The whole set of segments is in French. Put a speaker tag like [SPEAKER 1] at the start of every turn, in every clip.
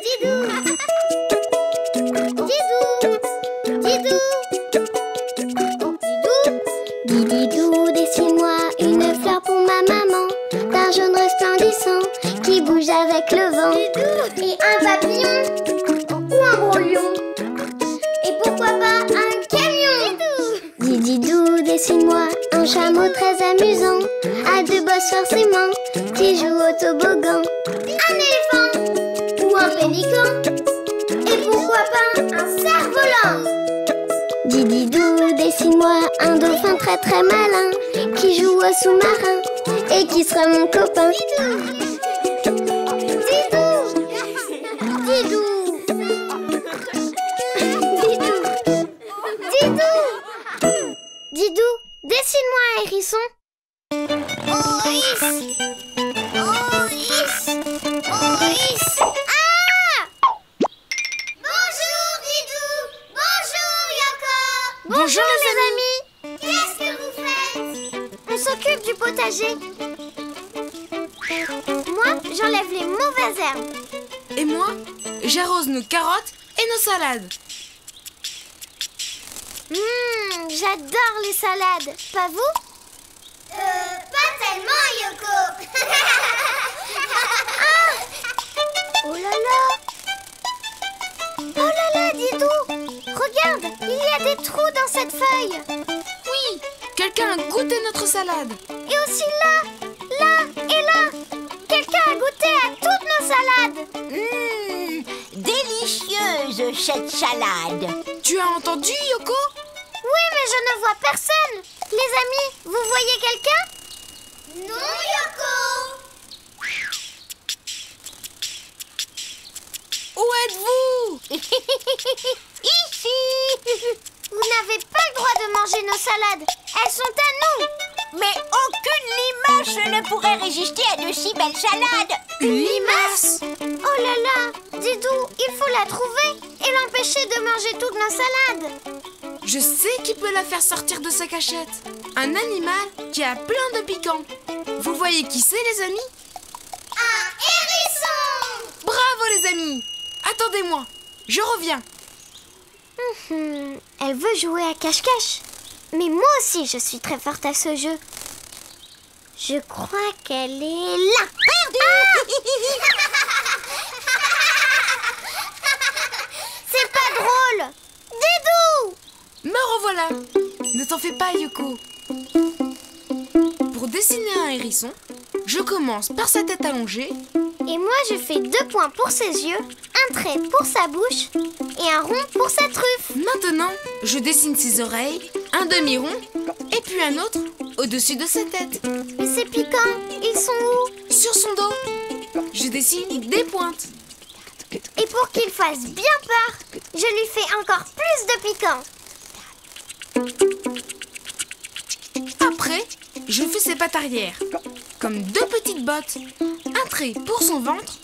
[SPEAKER 1] Didou. Didou. Didou. Oh, Didou. Dididou, dessine-moi une fleur pour ma maman, d'un jaune resplendissant qui bouge avec le vent. Didou. Et un papillon ou un gros lion. Et pourquoi pas un camion. Dididou, dessine-moi un chameau très amusant, à deux bosses forcément, qui joue au toboggan. Un éléphant ou un pélican. Et pourquoi pas un cerf-volant. Dididou, dessine-moi un dauphin très très malin, qui joue au sous-marin et qui sera mon copain. Didou. Didou. Didou. Didou. Didou, dessine-moi un hérisson. Oris. Oris. Oris. Ah! Bonjour Didou. Bonjour Yoko. Bonjour les amis. Qu'est-ce que vous faites? On s'occupe du potager. Moi, j'enlève les mauvaises herbes.
[SPEAKER 2] Et moi, j'arrose nos carottes et nos salades.
[SPEAKER 1] J'adore les salades. Pas vous? Pas tellement, Yoko. Ah! Oh là là. Oh là là, Didou. Regarde, il y a des trous dans cette feuille.
[SPEAKER 2] Oui, quelqu'un a goûté notre salade.
[SPEAKER 1] Et aussi là, là et là. Quelqu'un a goûté à toutes nos salades.
[SPEAKER 3] Délicieuse cette salade.
[SPEAKER 2] Tu as entendu, Yoko?
[SPEAKER 1] Oui, mais je ne vois personne. Les amis, vous voyez quelqu'un? Non, Yoko.
[SPEAKER 2] Où êtes-vous?
[SPEAKER 3] Ici.
[SPEAKER 1] Vous n'avez pas le droit de manger nos salades. Elles sont à nous.
[SPEAKER 3] Mais aucune limace ne pourrait résister à de si belles salades.
[SPEAKER 2] Une limace?
[SPEAKER 1] Oh là là, Didou, il faut la trouver et l'empêcher de manger toutes nos salades.
[SPEAKER 2] Je sais qui peut la faire sortir de sa cachette. Un animal qui a plein de piquants. Vous voyez qui c'est, les amis?
[SPEAKER 1] Un hérisson.
[SPEAKER 2] Bravo, les amis. Attendez-moi, je reviens.
[SPEAKER 1] Elle veut jouer à cache-cache. Mais moi aussi, je suis très forte à ce jeu. Je crois qu'elle est là. C'est pas drôle. Didou!
[SPEAKER 2] Me revoilà. Ne t'en fais pas, Yoko. Pour dessiner un hérisson, je commence par sa tête allongée.
[SPEAKER 1] Et moi, je fais 2 points pour ses yeux, un trait pour sa bouche et un rond pour sa truffe.
[SPEAKER 2] Maintenant, je dessine ses oreilles, un demi-rond, et puis un autre au-dessus de sa tête.
[SPEAKER 1] Mais c'est piquant. Ils sont où?
[SPEAKER 2] Sur son dos, je dessine des pointes.
[SPEAKER 1] Et pour qu'il fasse bien peur, je lui fais encore plus de piquant.
[SPEAKER 2] Après, je fais ses pattes arrière, comme 2 petites bottes. Un trait pour son ventre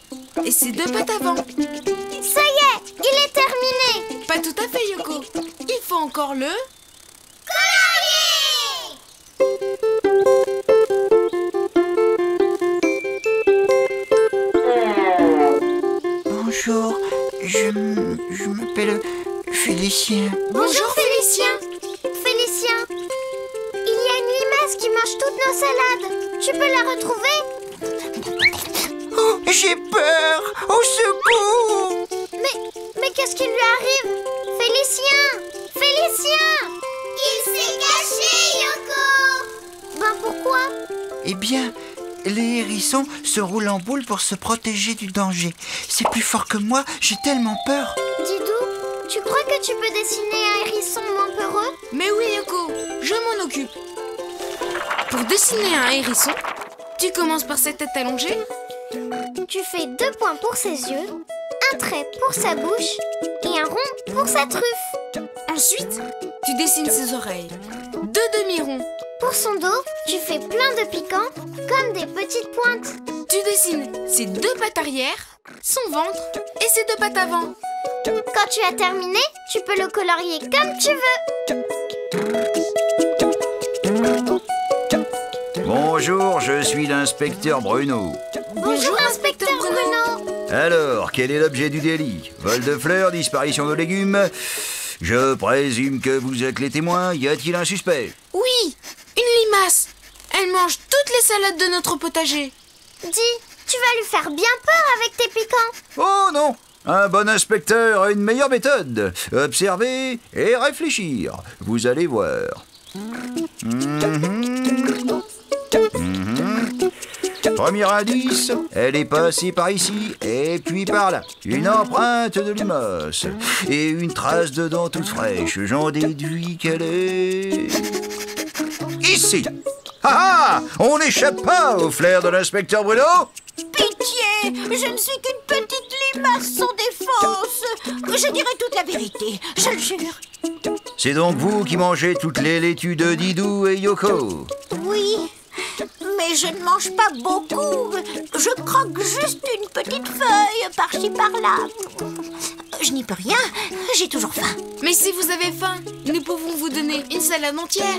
[SPEAKER 2] et ses 2 pattes avant.
[SPEAKER 1] Ça y est, il est terminé.
[SPEAKER 2] Pas tout à fait, Yoko. Il faut encore le...
[SPEAKER 4] Bonjour, je m'appelle Félicien.
[SPEAKER 2] Bonjour, Félicien.
[SPEAKER 1] Félicien, il y a une limace qui mange toutes nos salades. Tu peux la retrouver?
[SPEAKER 4] Oh, j'ai peur! Au secours!
[SPEAKER 1] Mais qu'est-ce qui lui arrive? Félicien! Félicien! Il s'est caché, Yoko! Ben pourquoi?
[SPEAKER 4] Eh bien, les hérissons se roulent en boule pour se protéger du danger. C'est plus fort que moi, j'ai tellement peur.
[SPEAKER 1] Didou, tu crois que tu peux dessiner un hérisson moins peureux?
[SPEAKER 2] Mais oui, Yoko, je m'en occupe. Pour dessiner un hérisson, tu commences par sa tête allongée.
[SPEAKER 1] Tu fais 2 points pour ses yeux, un trait pour sa bouche et un rond pour sa truffe.
[SPEAKER 2] Ensuite, tu dessines ses oreilles. 2 demi-ronds.
[SPEAKER 1] Pour son dos, tu fais plein de piquants comme des petites pointes.
[SPEAKER 2] Tu dessines ses 2 pattes arrière, son ventre et ses 2 pattes avant.
[SPEAKER 1] Quand tu as terminé, tu peux le colorier comme tu veux.
[SPEAKER 5] Bonjour, je suis l'inspecteur Bruno.
[SPEAKER 1] Bonjour, inspecteur Bruno.
[SPEAKER 5] Alors, quel est l'objet du délit? Vol de fleurs, disparition de légumes? Je présume que vous êtes les témoins. Y a-t-il un suspect?
[SPEAKER 2] Oui, une limace. Elle mange toutes les salades de notre potager.
[SPEAKER 1] Dis, tu vas lui faire bien peur avec tes piquants.
[SPEAKER 5] Oh non! Un bon inspecteur a une meilleure méthode. Observer et réfléchir. Vous allez voir. Premier indice, elle est passée par ici et puis par là. Une empreinte de limace et une trace de dent toute fraîche. J'en déduis qu'elle est... ici. Ah ah! On n'échappe pas au flair de l'inspecteur Bruno.
[SPEAKER 3] Pitié, je ne suis qu'une petite limace sans défense. Je dirai toute la vérité, je le jure.
[SPEAKER 5] C'est donc vous qui mangez toutes les laitues de Didou et Yoko?
[SPEAKER 3] Oui, mais je ne mange pas beaucoup. Je croque juste une petite feuille par-ci par-là. Je n'y peux rien, j'ai toujours faim.
[SPEAKER 2] Mais si vous avez faim, nous pouvons vous donner une salade entière.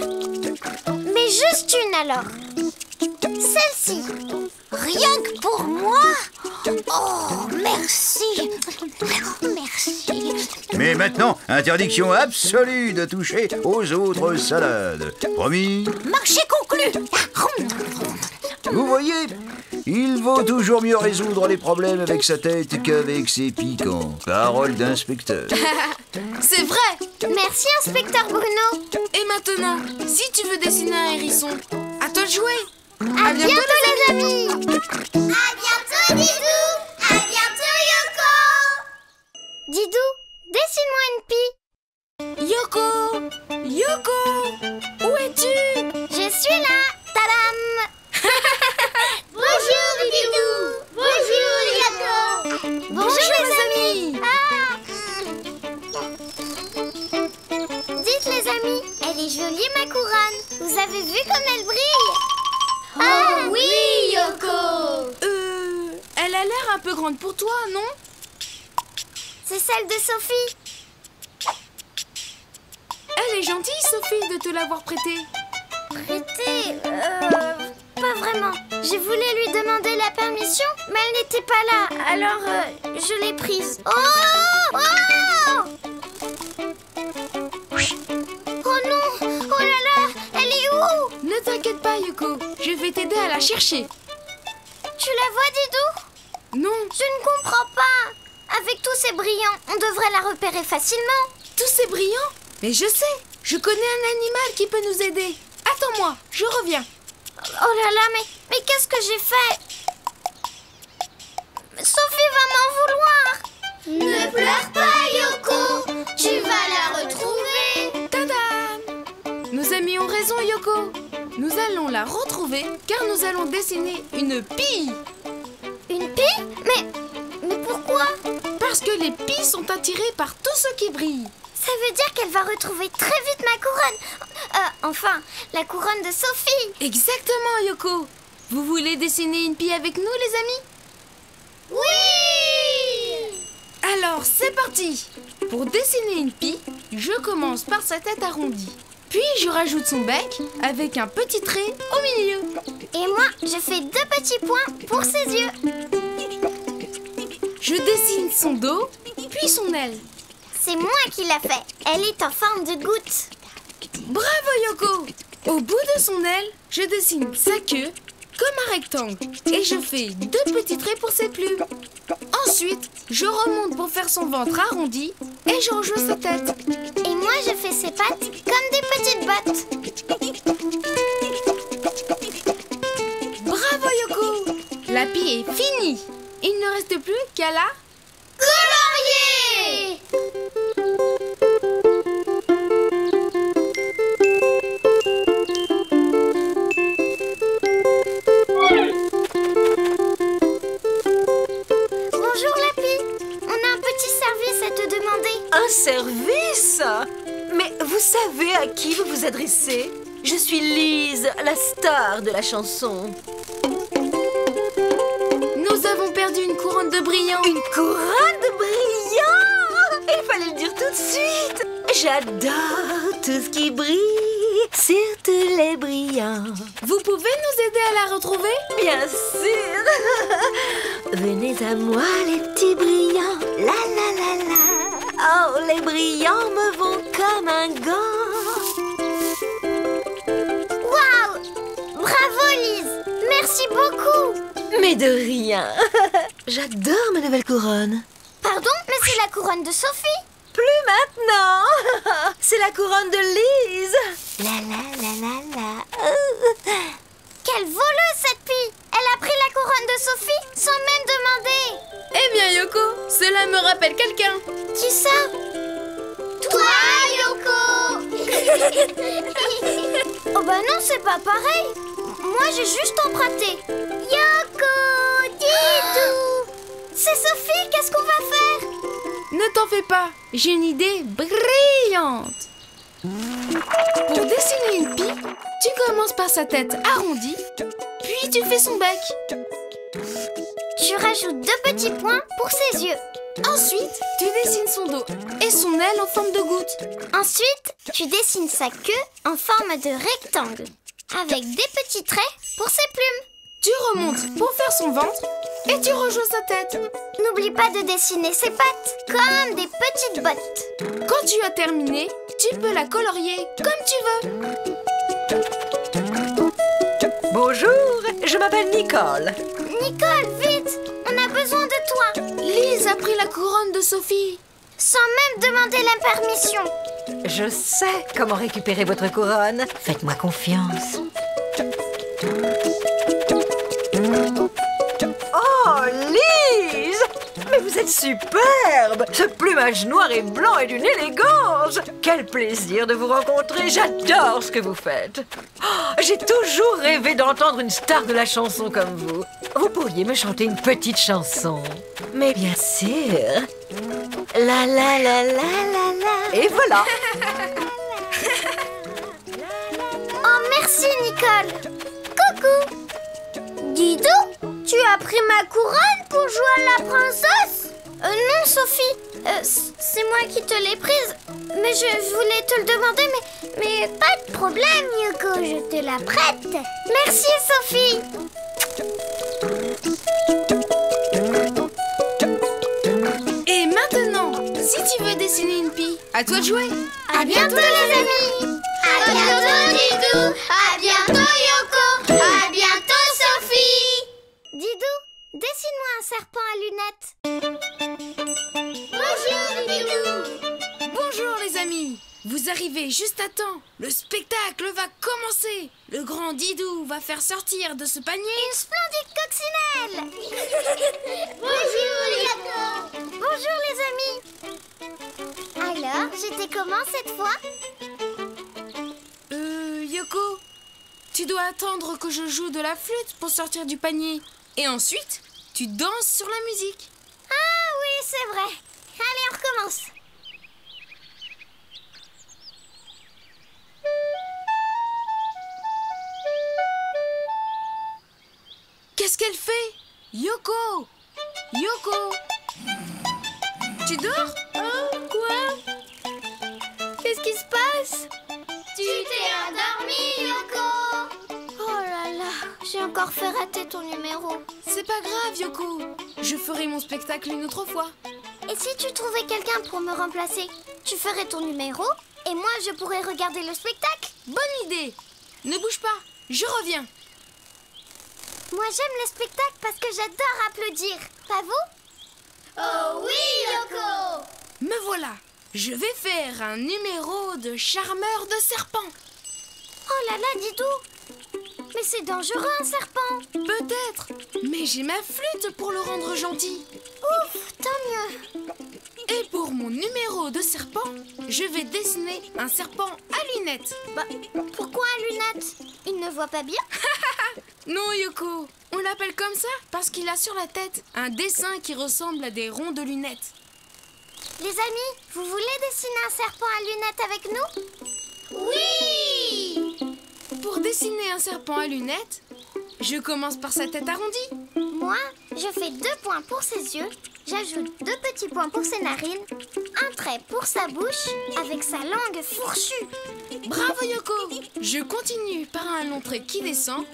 [SPEAKER 1] Mais juste une alors. Celle-ci.
[SPEAKER 3] Rien que pour moi? Oh, merci. Merci.
[SPEAKER 5] Mais maintenant, interdiction absolue de toucher aux autres salades. Promis?
[SPEAKER 3] Marché conclu.
[SPEAKER 5] Vous voyez, il vaut toujours mieux résoudre les problèmes avec sa tête qu'avec ses piquants. Parole d'inspecteur.
[SPEAKER 2] C'est vrai.
[SPEAKER 1] Merci, inspecteur Bruno.
[SPEAKER 2] Et maintenant, si tu veux dessiner un hérisson, à toi de jouer.
[SPEAKER 1] À bientôt les amis. À bientôt Didou. À bientôt Yoko. Didou, dessine-moi une pie.
[SPEAKER 2] Yoko! Yoko! Où es-tu?
[SPEAKER 1] Je suis là. Tadam. Bonjour Didou. Bonjour Yoko. Bonjour les amis. Dites les amis, elle est jolie ma couronne. Vous avez vu comme elle brille? Oh oui, Yoko.
[SPEAKER 2] Elle a l'air un peu grande pour toi, non?
[SPEAKER 1] C'est celle de Sophie.
[SPEAKER 2] Elle est gentille, Sophie, de te l'avoir prêtée.
[SPEAKER 1] Prêtée pas vraiment. J'ai voulu lui demander la permission, mais elle n'était pas là. Alors, je l'ai prise. Oh! Oh! Oh non! Oh là là! Elle est où?
[SPEAKER 2] Ne t'inquiète pas, Yoko. Je vais t'aider à la chercher.
[SPEAKER 1] Tu la vois, Didou?
[SPEAKER 2] Non.
[SPEAKER 1] Je ne comprends pas. Avec tous ces brillants, on devrait la repérer facilement.
[SPEAKER 2] Tous ces brillants? Mais je sais. Je connais un animal qui peut nous aider. Attends-moi, je reviens.
[SPEAKER 1] Oh là là, mais qu'est-ce que j'ai fait? Sophie va m'en vouloir. Ne pleure pas, Yoko. Tu vas la retrouver.
[SPEAKER 2] Tadam! Nos amis ont raison, Yoko. Nous allons la retrouver car nous allons dessiner une pie.
[SPEAKER 1] Une pie? Mais pourquoi?
[SPEAKER 2] Parce que les pies sont attirées par tout ce qui brille.
[SPEAKER 1] Ça veut dire qu'elle va retrouver très vite ma couronne. Enfin, la couronne de Sophie.
[SPEAKER 2] Exactement, Yoko. Vous voulez dessiner une pie avec nous, les amis?
[SPEAKER 1] Oui!
[SPEAKER 2] Alors, c'est parti. Pour dessiner une pie, je commence par sa tête arrondie. Puis, je rajoute son bec avec un petit trait au milieu.
[SPEAKER 1] Et moi, je fais 2 petits points pour ses yeux.
[SPEAKER 2] Je dessine son dos, puis son aile.
[SPEAKER 1] C'est moi qui l'a fait. Elle est en forme de goutte.
[SPEAKER 2] Bravo, Yoko! Au bout de son aile, je dessine sa queue comme un rectangle. Et je fais 2 petits traits pour ses plumes. Ensuite, je remonte pour faire son ventre arrondi et je rejoins sa tête.
[SPEAKER 1] Et moi, je fais ses pattes comme des petites bottes.
[SPEAKER 2] Bravo, Yoko! La pie est finie. Il ne reste plus qu'à la...
[SPEAKER 1] colorier! Bonjour Lapi, on a un petit service à te demander.
[SPEAKER 6] Un service? Mais vous savez à qui vous vous adressez? Je suis Lise, la star de la chanson.
[SPEAKER 2] Nous avons perdu une couronne de brillants.
[SPEAKER 6] Une couronne de brillants? Il fallait le dire tout de suite. J'adore tout ce qui brille. surtout les brillants.
[SPEAKER 2] Vous pouvez nous aider à la retrouver?
[SPEAKER 6] Bien sûr. Venez à moi les petits brillants. La la la la. Oh, les brillants me vont comme un gant.
[SPEAKER 1] Waouh! Bravo, Lise! Merci beaucoup!
[SPEAKER 6] Mais de rien. J'adore ma nouvelle couronne.
[SPEAKER 1] Pardon, mais c'est la couronne de Sophie!
[SPEAKER 6] Plus maintenant. C'est la couronne de Lise.
[SPEAKER 3] La la la la la.
[SPEAKER 1] Quelle voleuse, cette fille! Elle a pris la couronne de Sophie sans même demander!
[SPEAKER 2] Eh bien, Yoko, cela me rappelle quelqu'un.
[SPEAKER 1] Qui ça? Toi, Yoko! Oh bah non, c'est pas pareil! Moi, j'ai juste emprunté. Yoko! Didou! C'est Sophie, qu'est-ce qu'on va faire?
[SPEAKER 2] Ne t'en fais pas, j'ai une idée brillante. Pour dessiner une pie, tu commences par sa tête arrondie, puis tu fais son bec.
[SPEAKER 1] Tu rajoutes 2 petits points pour ses yeux.
[SPEAKER 2] Ensuite, tu dessines son dos et son aile en forme de goutte.
[SPEAKER 1] Ensuite, tu dessines sa queue en forme de rectangle, avec des petits traits pour ses plumes.
[SPEAKER 2] Tu remontes pour faire son ventre et tu rejoins sa tête.
[SPEAKER 1] N'oublie pas de dessiner ses pattes, comme des petites bottes.
[SPEAKER 2] Quand tu as terminé, tu peux la colorier comme tu veux.
[SPEAKER 6] Bonjour, je m'appelle Nicole.
[SPEAKER 1] Nicole, vite! On a besoin de toi!
[SPEAKER 2] Lise a pris la couronne de Sophie.
[SPEAKER 1] Sans même demander la permission.
[SPEAKER 6] Je sais comment récupérer votre couronne. Faites-moi confiance. Oh, Lise! Mais vous êtes superbe! Ce plumage noir et blanc est d'une élégance! Quel plaisir de vous rencontrer! J'adore ce que vous faites! Oh, j'ai toujours rêvé d'entendre une star de la chanson comme vous. Vous pourriez me chanter une petite chanson. Mais bien sûr! La la la la la la! Et voilà!
[SPEAKER 1] Oh, merci, Nicole! Coucou! Didou, tu as pris ma couronne pour jouer à la princesse? Non, Sophie, c'est moi qui te l'ai prise. Mais je voulais te le demander, mais pas de problème, Yoko, je te la prête. Merci, Sophie.
[SPEAKER 2] Et maintenant, si tu veux dessiner une pie, à toi de jouer.
[SPEAKER 1] À bientôt, les amis. À bientôt, Didou. À bientôt, Yoko. À bientôt, Sophie. Didou, dessine-moi un serpent à lunettes. Bonjour, Didou.
[SPEAKER 2] Bonjour les amis. Vous arrivez juste à temps. Le spectacle va commencer. Le grand Didou va faire sortir de ce panier
[SPEAKER 1] Une splendide coccinelle. Bonjour, Yoko. Bonjour, les amis. Alors, j'étais comment cette fois?
[SPEAKER 2] Yoko, tu dois attendre que je joue de la flûte pour sortir du panier. Et ensuite, tu danses sur la musique.
[SPEAKER 1] Ah oui, c'est vrai. Allez, on recommence.
[SPEAKER 2] Qu'est-ce qu'elle fait? Yoko! Yoko! Tu dors?
[SPEAKER 1] Oh, quoi? Qu'est-ce qui se passe? Tu t'es endormie, Yoko. Oh là là, j'ai encore fait rater ton numéro.
[SPEAKER 2] C'est pas grave, Yoko. Je ferai mon spectacle une autre fois.
[SPEAKER 1] Et si tu trouvais quelqu'un pour me remplacer, tu ferais ton numéro et moi je pourrais regarder le spectacle.
[SPEAKER 2] Bonne idée! Ne bouge pas, je reviens.
[SPEAKER 1] Moi j'aime le spectacle parce que j'adore applaudir. Pas vous? Oh oui, Yoko.
[SPEAKER 2] Me voilà. Je vais faire un numéro de charmeur de serpent.
[SPEAKER 1] Oh là là, Didou. Mais c'est dangereux un serpent.
[SPEAKER 2] Peut-être, mais j'ai ma flûte pour le rendre gentil.
[SPEAKER 1] Ouf, tant mieux.
[SPEAKER 2] Et pour mon numéro de serpent, je vais dessiner un serpent à lunettes.
[SPEAKER 1] Bah, pourquoi à lunettes? Il ne voit pas bien?
[SPEAKER 2] Non, Yoko, on l'appelle comme ça parce qu'il a sur la tête un dessin qui ressemble à des ronds de lunettes.
[SPEAKER 1] Les amis, vous voulez dessiner un serpent à lunettes avec nous? Oui!
[SPEAKER 2] Pour dessiner un serpent à lunettes, je commence par sa tête arrondie.
[SPEAKER 1] Moi, je fais 2 points pour ses yeux. j'ajoute 2 petits points pour ses narines, un trait pour sa bouche avec sa langue fourchue.
[SPEAKER 2] Bravo Yoko! Je continue par un long trait qui descend,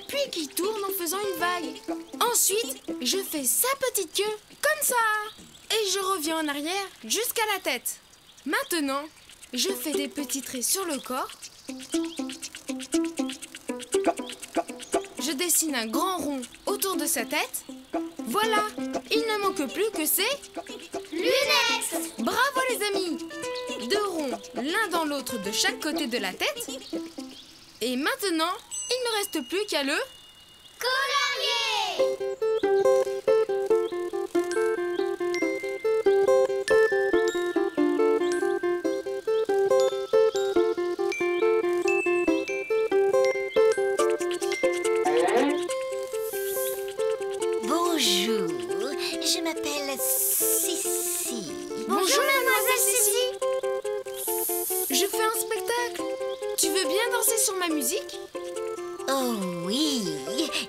[SPEAKER 2] puis qui tourne en faisant une vague. Ensuite, je fais sa petite queue comme ça. Et je reviens en arrière jusqu'à la tête. Maintenant, je fais des petits traits sur le corps. Je dessine un grand rond autour de sa tête. Voilà, il ne manque plus que ses
[SPEAKER 1] Lunettes!
[SPEAKER 2] Bravo les amis! 2 ronds l'un dans l'autre de chaque côté de la tête. Et maintenant, il ne reste plus qu'à le
[SPEAKER 1] Colorier!
[SPEAKER 3] Bonjour, je m'appelle Sissi.
[SPEAKER 1] Bonjour, mademoiselle Sissi.
[SPEAKER 2] Je fais un spectacle. Tu veux bien danser sur ma musique?
[SPEAKER 3] Oh oui,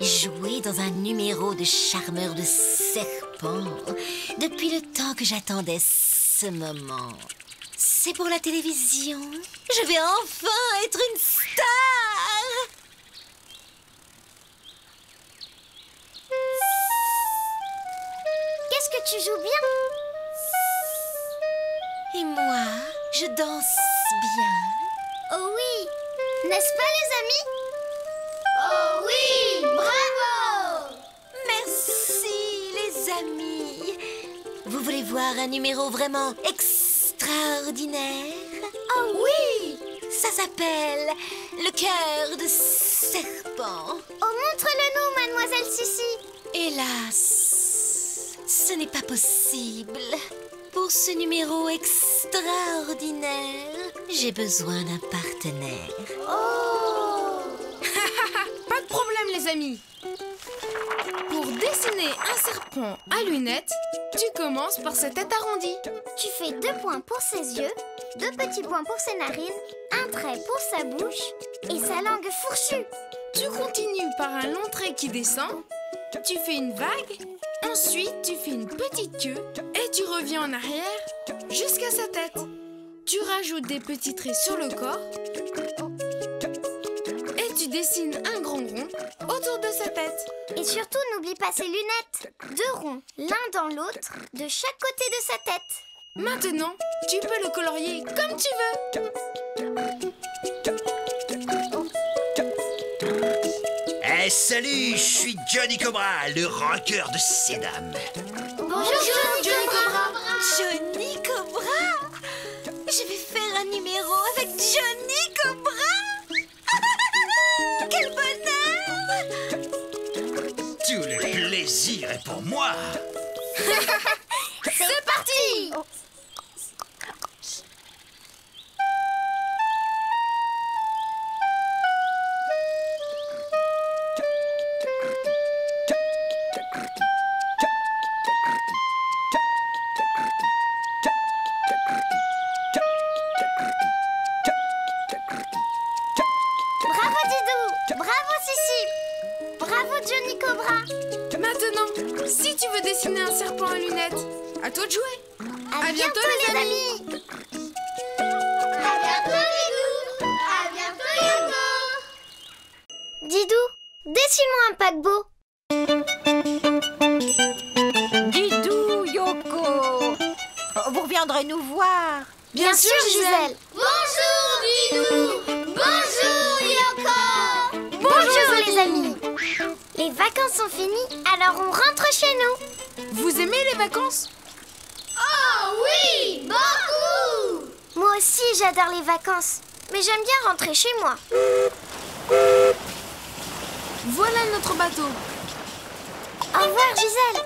[SPEAKER 3] jouer dans un numéro de charmeur de serpent. Depuis le temps que j'attendais ce moment. C'est pour la télévision. Je vais enfin être une star.
[SPEAKER 1] Qu'est-ce que tu joues bien?
[SPEAKER 3] Et moi, je danse bien.
[SPEAKER 1] Oh oui! N'est-ce pas les amis? Oh oui! Bravo!
[SPEAKER 3] Merci les amis. Vous voulez voir un numéro vraiment extraordinaire?
[SPEAKER 1] Oh oui!
[SPEAKER 3] Ça s'appelle le cœur de serpent.
[SPEAKER 1] Oh, montre-le-nous, mademoiselle Sissi.
[SPEAKER 3] Hélas, ce n'est pas possible. Pour ce numéro extraordinaire, j'ai besoin d'un partenaire.
[SPEAKER 1] Oh!
[SPEAKER 2] Pas de problème les amis. Pour dessiner un serpent à lunettes, tu commences par sa tête arrondie.
[SPEAKER 1] Tu fais 2 points pour ses yeux, 2 petits points pour ses narines, un trait pour sa bouche et sa langue fourchue.
[SPEAKER 2] Tu continues par un long trait qui descend. Tu fais une vague. Ensuite, tu fais une petite queue et tu reviens en arrière jusqu'à sa tête. Tu rajoutes des petits traits sur le corps et tu dessines un grand rond autour de sa tête.
[SPEAKER 1] Et surtout, n'oublie pas ses lunettes. 2 ronds, l'un dans l'autre, de chaque côté de sa tête.
[SPEAKER 2] Maintenant, tu peux le colorier comme tu veux.
[SPEAKER 5] Eh salut, je suis Johnny Cobra, le rocker de ces dames.
[SPEAKER 1] Bonjour, Johnny Cobra.
[SPEAKER 3] Johnny Cobra! Je vais faire un numéro avec Johnny Cobra! Quel bonheur!
[SPEAKER 5] Tout le plaisir est pour moi.
[SPEAKER 1] C'est parti! Bravo Didou! Bravo Sissi! Bravo Johnny Cobra!
[SPEAKER 2] Maintenant, si tu veux dessiner un serpent à lunettes, à toi de jouer.
[SPEAKER 1] À bientôt les amis! À bientôt Didou! À bientôt Yoko! Didou, dessine-moi un paquebot.
[SPEAKER 6] Didou, Yoko, vous reviendrez nous voir.
[SPEAKER 1] Bien sûr Gisèle! Bonjour Didou! Bonjour Yoko! Bonjour les amis! Les vacances sont finies, alors on rentre chez nous.
[SPEAKER 2] Vous aimez les vacances?
[SPEAKER 1] Oh oui! Beaucoup! Moi aussi j'adore les vacances, mais j'aime bien rentrer chez moi.
[SPEAKER 2] Voilà notre bateau.
[SPEAKER 1] Au revoir Gisèle!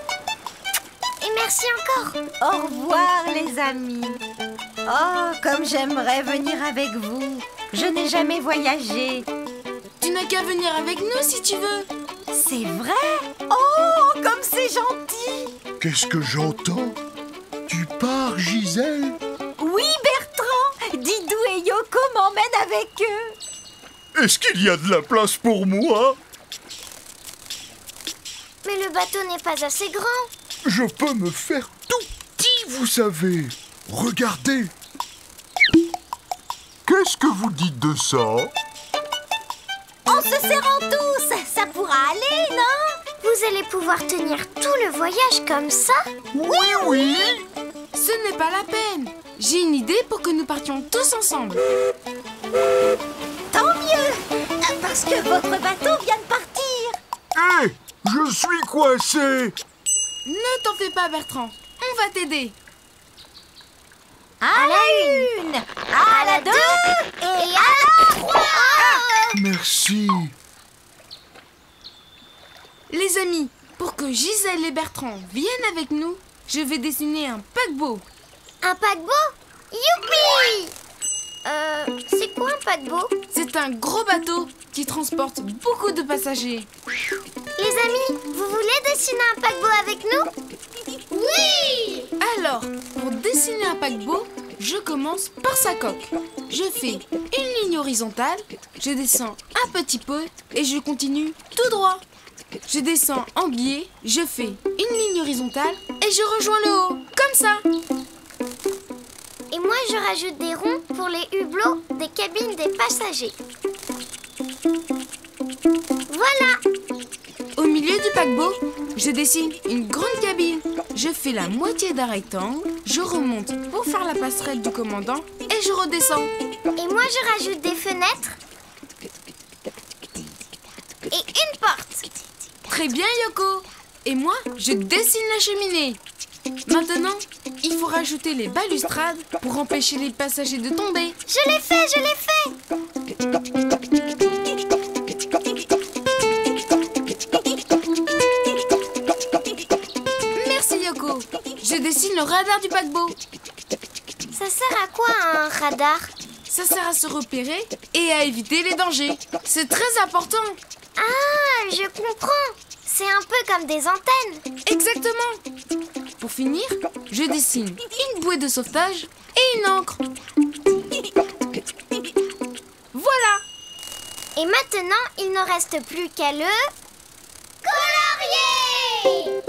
[SPEAKER 1] Et merci encore!
[SPEAKER 6] Au revoir les amis. Oh, comme j'aimerais venir avec vous. Je n'ai jamais voyagé.
[SPEAKER 2] Tu n'as qu'à venir avec nous si tu veux.
[SPEAKER 6] C'est vrai? Oh, comme c'est gentil!
[SPEAKER 7] Qu'est-ce que j'entends? Tu pars, Gisèle?
[SPEAKER 6] Oui, Bertrand! Didou et Yoko m'emmènent avec eux.
[SPEAKER 7] Est-ce qu'il y a de la place pour moi?
[SPEAKER 1] Mais le bateau n'est pas assez grand.
[SPEAKER 7] Je peux me faire tout petit, vous savez. Regardez. Qu'est-ce que vous dites de ça?
[SPEAKER 3] En se serrant tous, ça pourra aller, non?
[SPEAKER 1] Vous allez pouvoir tenir tout le voyage comme ça?
[SPEAKER 7] Oui.
[SPEAKER 2] Ce n'est pas la peine. J'ai une idée pour que nous partions tous ensemble.
[SPEAKER 3] Tant mieux, parce que votre bateau vient de partir.
[SPEAKER 7] Hé, je suis coincé.
[SPEAKER 2] Ne t'en fais pas, Bertrand. On va t'aider.
[SPEAKER 3] À la une, à la deux et à la trois.
[SPEAKER 7] Merci.
[SPEAKER 2] Les amis, pour que Gisèle et Bertrand viennent avec nous, je vais dessiner un paquebot.
[SPEAKER 1] Un paquebot? Youpi! C'est quoi un paquebot?
[SPEAKER 2] C'est un gros bateau qui transporte beaucoup de passagers.
[SPEAKER 1] Les amis, vous voulez dessiner un paquebot avec nous? Oui!
[SPEAKER 2] Alors, pour dessiner un paquebot, je commence par sa coque. Je fais une ligne horizontale, je descends un petit peu et je continue tout droit. Je descends en biais, je fais une ligne horizontale et je rejoins le haut, comme ça.
[SPEAKER 1] Et moi, je rajoute des ronds pour les hublots des cabines des passagers. Voilà!
[SPEAKER 2] Au milieu du paquebot, je dessine une grande cabine. Je fais la moitié d'un rectangle, je remonte pour faire la passerelle du commandant et je redescends.
[SPEAKER 1] Et moi, je rajoute des fenêtres et une porte.
[SPEAKER 2] Très bien, Yoko. Et moi, je dessine la cheminée. Maintenant, il faut rajouter les balustrades pour empêcher les passagers de tomber.
[SPEAKER 1] Je l'ai fait!
[SPEAKER 2] Merci, Yoko. Je dessine le radar du paquebot.
[SPEAKER 1] Ça sert à quoi un radar?
[SPEAKER 2] Ça sert à se repérer et à éviter les dangers. C'est très important.
[SPEAKER 1] Ah, je comprends. C'est un peu comme des antennes.
[SPEAKER 2] Exactement. Pour finir, je dessine une bouée de sauvetage et une encre. Voilà.
[SPEAKER 1] Et maintenant, il ne reste plus qu'à le colorier.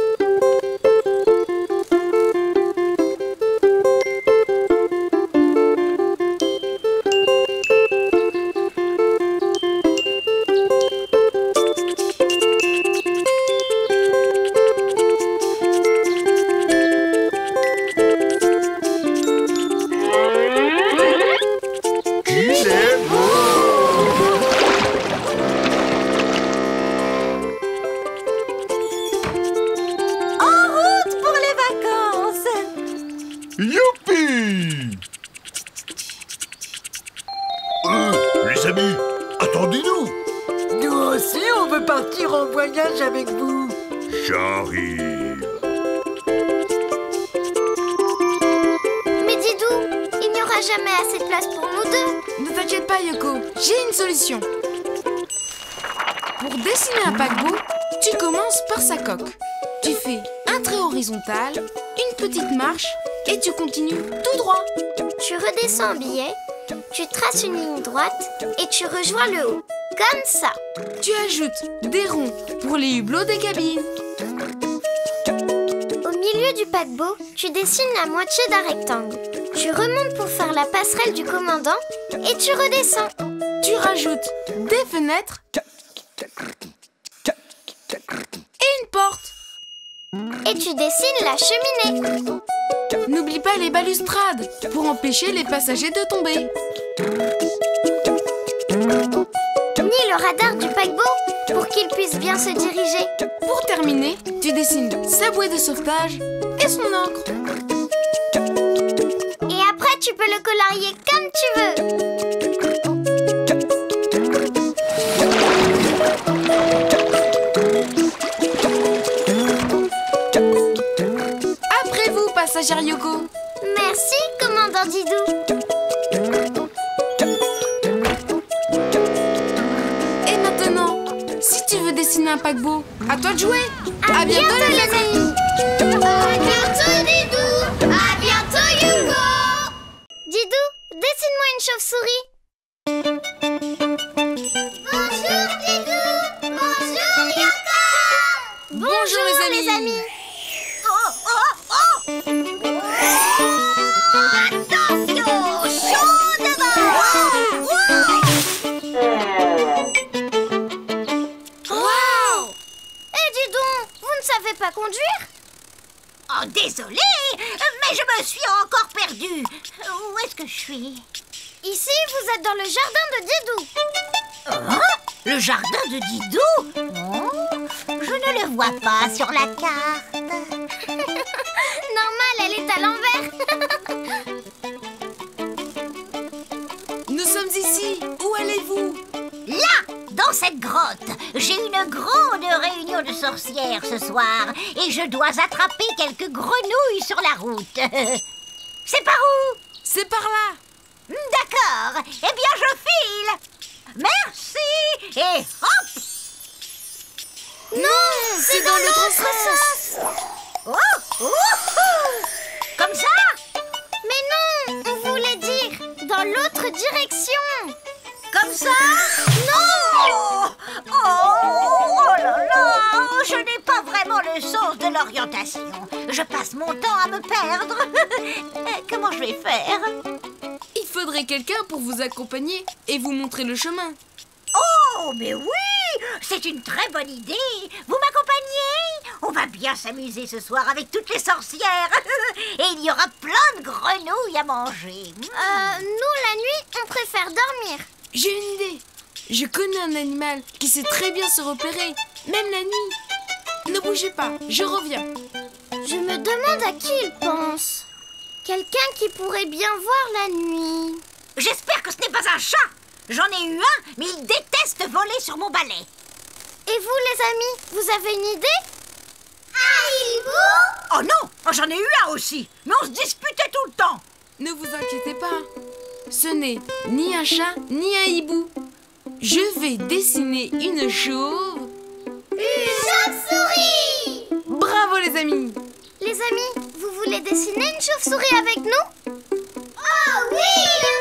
[SPEAKER 7] Youpi! Les amis, attendez-nous!
[SPEAKER 6] Nous aussi, on veut partir en voyage avec vous.
[SPEAKER 7] J'arrive.
[SPEAKER 1] Mais Didou, il n'y aura jamais assez de place pour nous deux.
[SPEAKER 2] Ne t'inquiète pas, Yoko, j'ai une solution. Pour dessiner un paquebot, tu commences par sa coque. Tu fais un trait horizontal, une petite marche et tu continues tout droit.
[SPEAKER 1] Tu redescends en biais, tu traces une ligne droite et tu rejoins le haut. Comme ça.
[SPEAKER 2] Tu ajoutes des ronds pour les hublots des cabines.
[SPEAKER 1] Au milieu du paquebot, tu dessines la moitié d'un rectangle. Tu remontes pour faire la passerelle du commandant et tu redescends.
[SPEAKER 2] Tu rajoutes des fenêtres et une porte.
[SPEAKER 1] Et tu dessines la cheminée.
[SPEAKER 2] N'oublie pas les balustrades pour empêcher les passagers de tomber.
[SPEAKER 1] Ni le radar du paquebot pour qu'il puisse bien se diriger.
[SPEAKER 2] Pour terminer, tu dessines sa bouée de sauvetage et son encre.
[SPEAKER 1] Et après, tu peux le colorier comme tu veux.
[SPEAKER 2] Après vous, passagère Yoko.
[SPEAKER 1] Merci, commandant Didou.
[SPEAKER 2] Et maintenant, si tu veux dessiner un paquebot, à toi de jouer.
[SPEAKER 1] À
[SPEAKER 2] bientôt les amis.
[SPEAKER 1] À bientôt Didou. À bientôt Yoko. Didou, dessine-moi une chauve-souris. Bonjour Didou. Bonjour Yoko.
[SPEAKER 2] Bonjour les amis.
[SPEAKER 1] Oh,
[SPEAKER 3] Mais je me suis encore perdue. Où est-ce que je suis?
[SPEAKER 1] Ici, vous êtes dans le jardin de Didou.
[SPEAKER 3] Hein? Le jardin de Didou? Oh, je ne le vois pas sur la carte.
[SPEAKER 1] Normal, elle est à l'envers.
[SPEAKER 2] Nous sommes ici. Où allez-vous?
[SPEAKER 3] Là, dans cette grotte, j'ai une grande réunion de sorcières ce soir et je dois attraper quelques grenouilles sur la route. C'est par où?
[SPEAKER 2] C'est par là.
[SPEAKER 3] D'accord. Eh bien, je file. Merci. Et hop.
[SPEAKER 2] Non, c'est dans l'autre sens.
[SPEAKER 3] Oh, ouhou. Comme ça?
[SPEAKER 1] Mais non, on voulait dire dans l'autre direction.
[SPEAKER 3] Comme ça? Non! Oh là là! Je n'ai pas vraiment le sens de l'orientation. Je passe mon temps à me perdre. Comment je vais faire?
[SPEAKER 2] Il faudrait quelqu'un pour vous accompagner et vous montrer le chemin.
[SPEAKER 3] Oh, mais oui! C'est une très bonne idée. Vous m'accompagnez? On va bien s'amuser ce soir avec toutes les sorcières. Et il y aura plein de grenouilles à manger.
[SPEAKER 1] Nous, la nuit, on préfère dormir.
[SPEAKER 2] J'ai une idée. Je connais un animal qui sait très bien se repérer, même la nuit. Ne bougez pas, je reviens.
[SPEAKER 1] Je me demande à qui il pense. Quelqu'un qui pourrait bien voir la nuit.
[SPEAKER 3] J'espère que ce n'est pas un chat. J'en ai eu un, mais il déteste voler sur mon balai.
[SPEAKER 1] Et vous, les amis, vous avez une idée? Hibou?
[SPEAKER 3] Oh non, j'en ai eu un aussi, mais on se disputait tout le temps.
[SPEAKER 2] Ne vous inquiétez pas. Ce n'est ni un chat, ni un hibou. Je vais dessiner une chauve.
[SPEAKER 1] Une chauve-souris!
[SPEAKER 2] Bravo les amis!
[SPEAKER 1] Les amis, vous voulez dessiner une chauve-souris avec nous? Oh oui,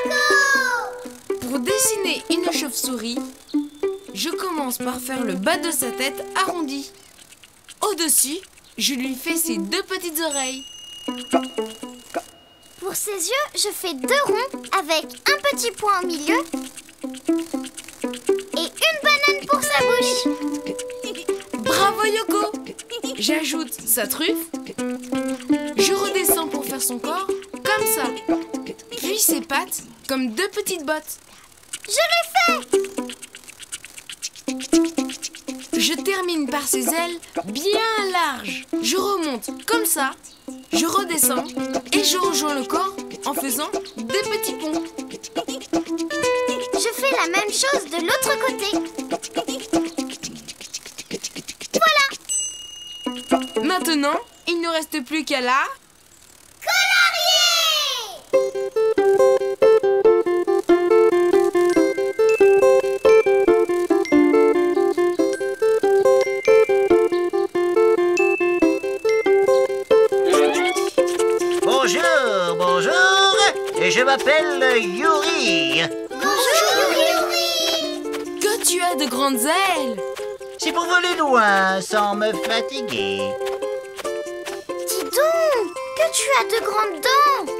[SPEAKER 1] Yoko!
[SPEAKER 2] Pour dessiner une chauve-souris, je commence par faire le bas de sa tête arrondi. Au-dessus, je lui fais ses deux petites oreilles.
[SPEAKER 1] Pour ses yeux, je fais deux ronds avec un petit point au milieu et une banane pour sa bouche.
[SPEAKER 2] Bravo Yoko! J'ajoute sa truffe. Je redescends pour faire son corps, comme ça. Puis ses pattes, comme deux petites bottes.
[SPEAKER 1] Je l'ai fait!
[SPEAKER 2] Je termine par ses ailes bien larges. Je remonte comme ça. Je redescends et je rejoins le corps en faisant des petits ponts.
[SPEAKER 1] Je fais la même chose de l'autre côté.
[SPEAKER 2] Maintenant, il ne reste plus qu'à la...
[SPEAKER 8] Bonjour, bonjour, et je m'appelle Yuri.
[SPEAKER 1] Bonjour, Yuri!
[SPEAKER 2] Que tu as de grandes ailes!
[SPEAKER 8] C'est pour voler loin sans me fatiguer.
[SPEAKER 1] Dis donc, que tu as de grandes dents!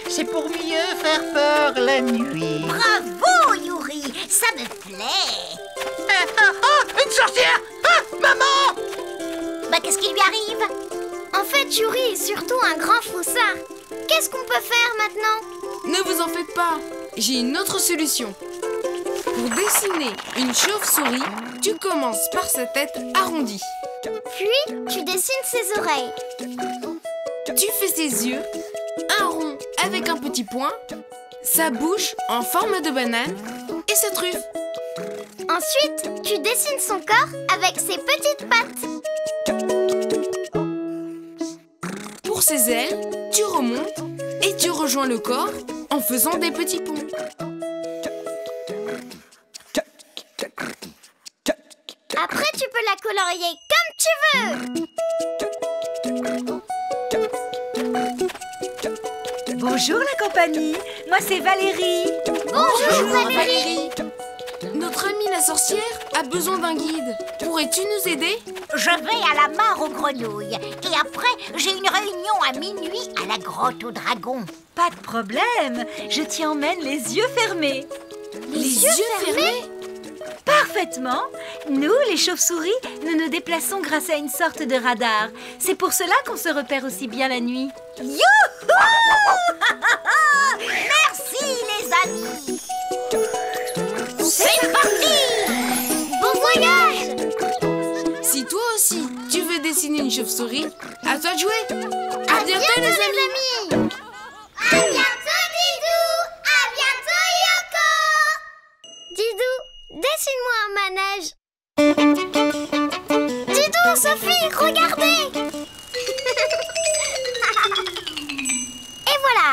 [SPEAKER 8] C'est pour mieux faire peur la nuit.
[SPEAKER 3] Bravo, Yuri, ça me plaît.
[SPEAKER 8] Une sorcière! Maman!
[SPEAKER 3] Bah, qu'est-ce qui lui arrive?
[SPEAKER 1] En fait, Yuri est surtout un grand froussard. Qu'est-ce qu'on peut faire maintenant?
[SPEAKER 2] Ne vous en faites pas, j'ai une autre solution. Pour dessiner une chauve-souris, tu commences par sa tête arrondie.
[SPEAKER 1] Puis, tu dessines ses oreilles.
[SPEAKER 2] Tu fais ses yeux, un rond avec un petit point, sa bouche en forme de banane et sa truffe.
[SPEAKER 1] Ensuite, tu dessines son corps avec ses petites pattes.
[SPEAKER 2] Pour ses ailes, tu remontes et tu rejoins le corps en faisant des petits ponts.
[SPEAKER 1] Après, tu peux la colorier comme tu veux.
[SPEAKER 6] Bonjour la compagnie, moi c'est Valérie.
[SPEAKER 1] Bonjour, Valérie.
[SPEAKER 2] Notre amie la sorcière a besoin d'un guide. Pourrais-tu nous aider?
[SPEAKER 3] Je vais à la mare aux grenouilles. Et après, j'ai une réunion à minuit à la grotte aux dragons.
[SPEAKER 6] Pas de problème, je t'y emmène les yeux fermés.
[SPEAKER 2] Les yeux fermés?
[SPEAKER 6] Parfaitement.
[SPEAKER 9] Nous, les chauves-souris, nous nous déplaçons grâce à une sorte de radar. C'est pour cela qu'on se repère aussi bien la nuit.
[SPEAKER 3] Youhou! Merci, les amis! C'est parti!
[SPEAKER 1] Bon voyage!
[SPEAKER 2] Si toi aussi, tu veux dessiner une chauve-souris, à toi de jouer. À bientôt, les amis!
[SPEAKER 1] À bientôt, Didou! À bientôt, Yoko! Didou, dessine-moi un manège. Didou, Sophie, regardez! Et voilà!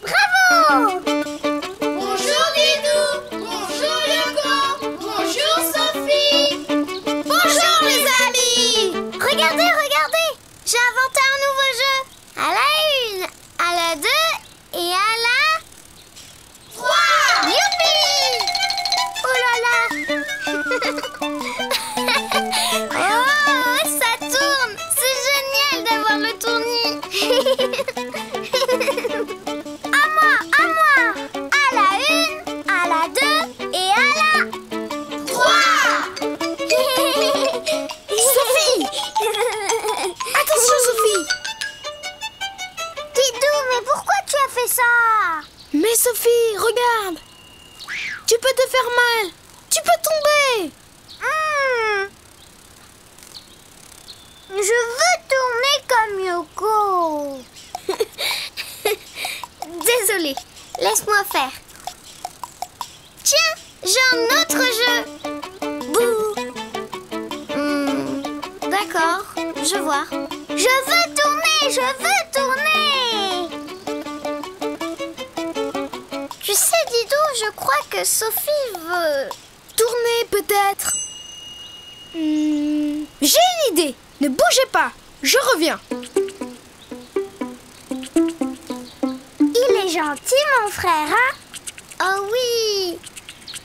[SPEAKER 1] Bravo! Bonjour, Didou! Bonjour, Yoko! Bonjour, Sophie! Bonjour, les amis! Regardez, regardez! J'ai inventé un nouveau jeu! À la 1, à la 2 et à la 3! Youpi! Oh là là! Oh, ça tourne! C'est génial d'avoir le tournis! À moi! À la 1, à la 2 et à la 3!
[SPEAKER 2] Sophie! Attention, Sophie!
[SPEAKER 1] Didou, mais pourquoi tu as fait ça?
[SPEAKER 2] Mais Sophie, regarde! Tu peux te faire mal! Tu peux tomber!
[SPEAKER 1] Je veux tourner comme Yoko. Désolée, laisse-moi faire. Tiens, j'ai un autre jeu. Bouh. D'accord, je vois. Je veux tourner, je veux tourner. Tu sais, Didou, je crois que Sophie veut...
[SPEAKER 2] Tourner, peut-être. J'ai une idée! Ne bougez pas! Je reviens!
[SPEAKER 1] Il est gentil, mon frère, hein? Oh oui!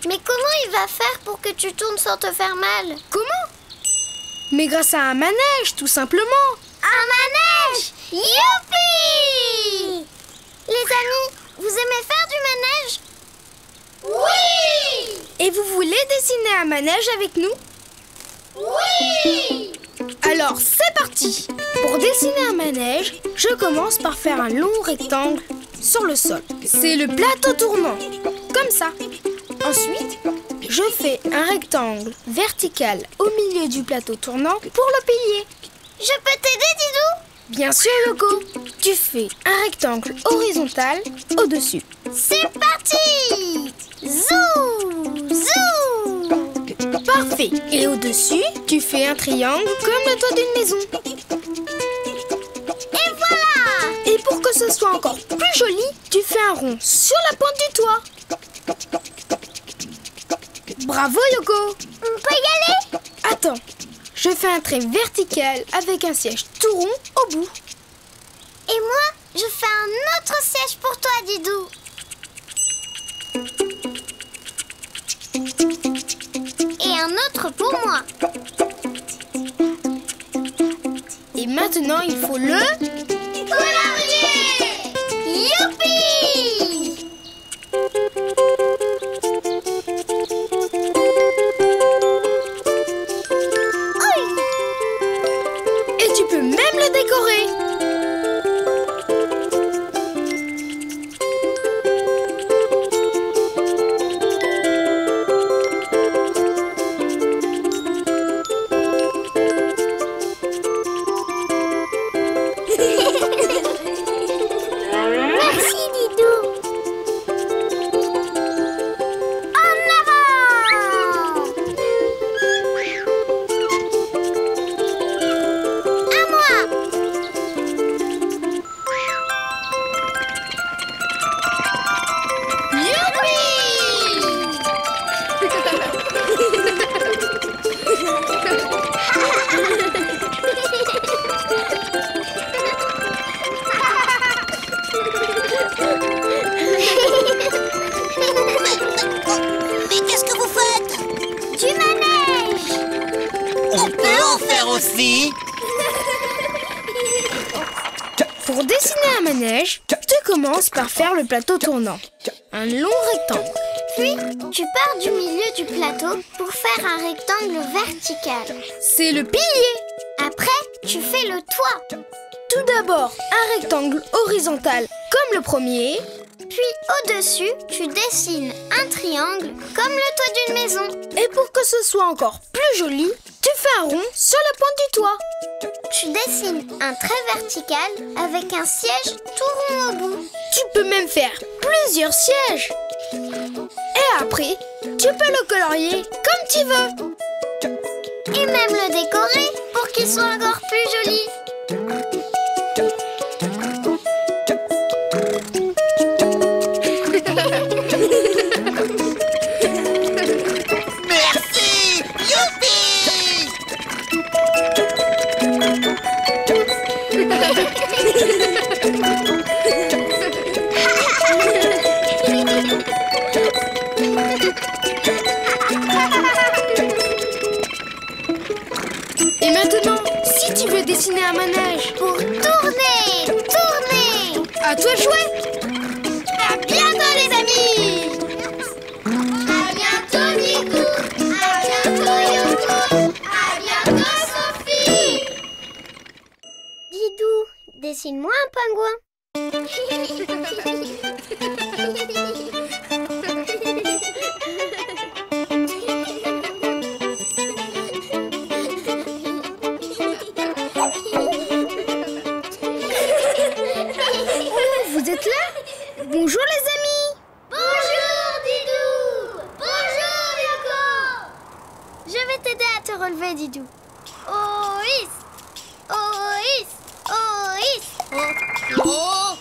[SPEAKER 1] Mais comment il va faire pour que tu tournes sans te faire mal?
[SPEAKER 2] Comment? Mais grâce à un manège, tout simplement!
[SPEAKER 1] Un manège! Youpi! Les amis, vous aimez faire du manège? Oui!
[SPEAKER 2] Et vous voulez dessiner un manège avec nous?
[SPEAKER 1] Oui!
[SPEAKER 2] Alors, c'est parti! Pour dessiner un manège, je commence par faire un long rectangle sur le sol. C'est le plateau tournant, comme ça. Ensuite, je fais un rectangle vertical au milieu du plateau tournant pour le pilier.
[SPEAKER 1] Je peux t'aider, Didou?
[SPEAKER 2] Bien sûr, Yoko. Tu fais un rectangle horizontal au-dessus.
[SPEAKER 1] C'est parti! Zou! Zou!
[SPEAKER 2] Parfait. Et au-dessus, tu fais un triangle comme le toit d'une maison.
[SPEAKER 1] Et voilà!
[SPEAKER 2] Et pour que ce soit encore plus joli, tu fais un rond sur la pointe du toit. Bravo, Yoko!
[SPEAKER 1] On peut y aller?
[SPEAKER 2] Attends, je fais un trait vertical avec un siège tout rond au bout.
[SPEAKER 1] Et moi, je fais un autre siège pour toi, Didou. Et un autre pour moi.
[SPEAKER 2] Et maintenant, il faut le...
[SPEAKER 1] colorier! Youpi!
[SPEAKER 2] Et tu peux même le décorer.
[SPEAKER 1] Merci, Didou. En avant! À moi!
[SPEAKER 3] Mais qu'est-ce que vous faites?
[SPEAKER 1] Du manège!
[SPEAKER 8] On peut en faire aussi?
[SPEAKER 2] Pour dessiner un manège, tu commences par faire le plateau tournant. Un long rectangle.
[SPEAKER 1] Puis, tu pars du milieu du plateau pour faire un rectangle vertical.
[SPEAKER 2] C'est le pilier.
[SPEAKER 1] Après, tu fais le toit.
[SPEAKER 2] Tout d'abord, un rectangle horizontal comme le premier.
[SPEAKER 1] Puis, au-dessus, tu dessines un triangle comme le toit d'une maison.
[SPEAKER 2] Et pour que ce soit encore plus joli, tu fais un rond sur la pointe du toit.
[SPEAKER 1] Tu dessines un trait vertical avec un siège tout rond au bout.
[SPEAKER 2] Tu peux même faire plusieurs sièges. Et après, tu peux le colorier comme tu veux.
[SPEAKER 1] Et même le décorer pour qu'il soit encore plus joli.
[SPEAKER 8] Merci! Youpi!
[SPEAKER 2] Et maintenant, si tu veux dessiner un manège
[SPEAKER 1] Pour tourner.
[SPEAKER 2] à toi de jouer.
[SPEAKER 1] À bientôt les amis. À bientôt Nico. À bientôt Yoko. À bientôt Sophie. Didou, dessine-moi un pingouin.
[SPEAKER 2] Vous êtes là? Bonjour les amis.
[SPEAKER 1] Bonjour Didou. Bonjour Yoko. Je vais t'aider à te relever Didou. Ois.
[SPEAKER 2] Oh.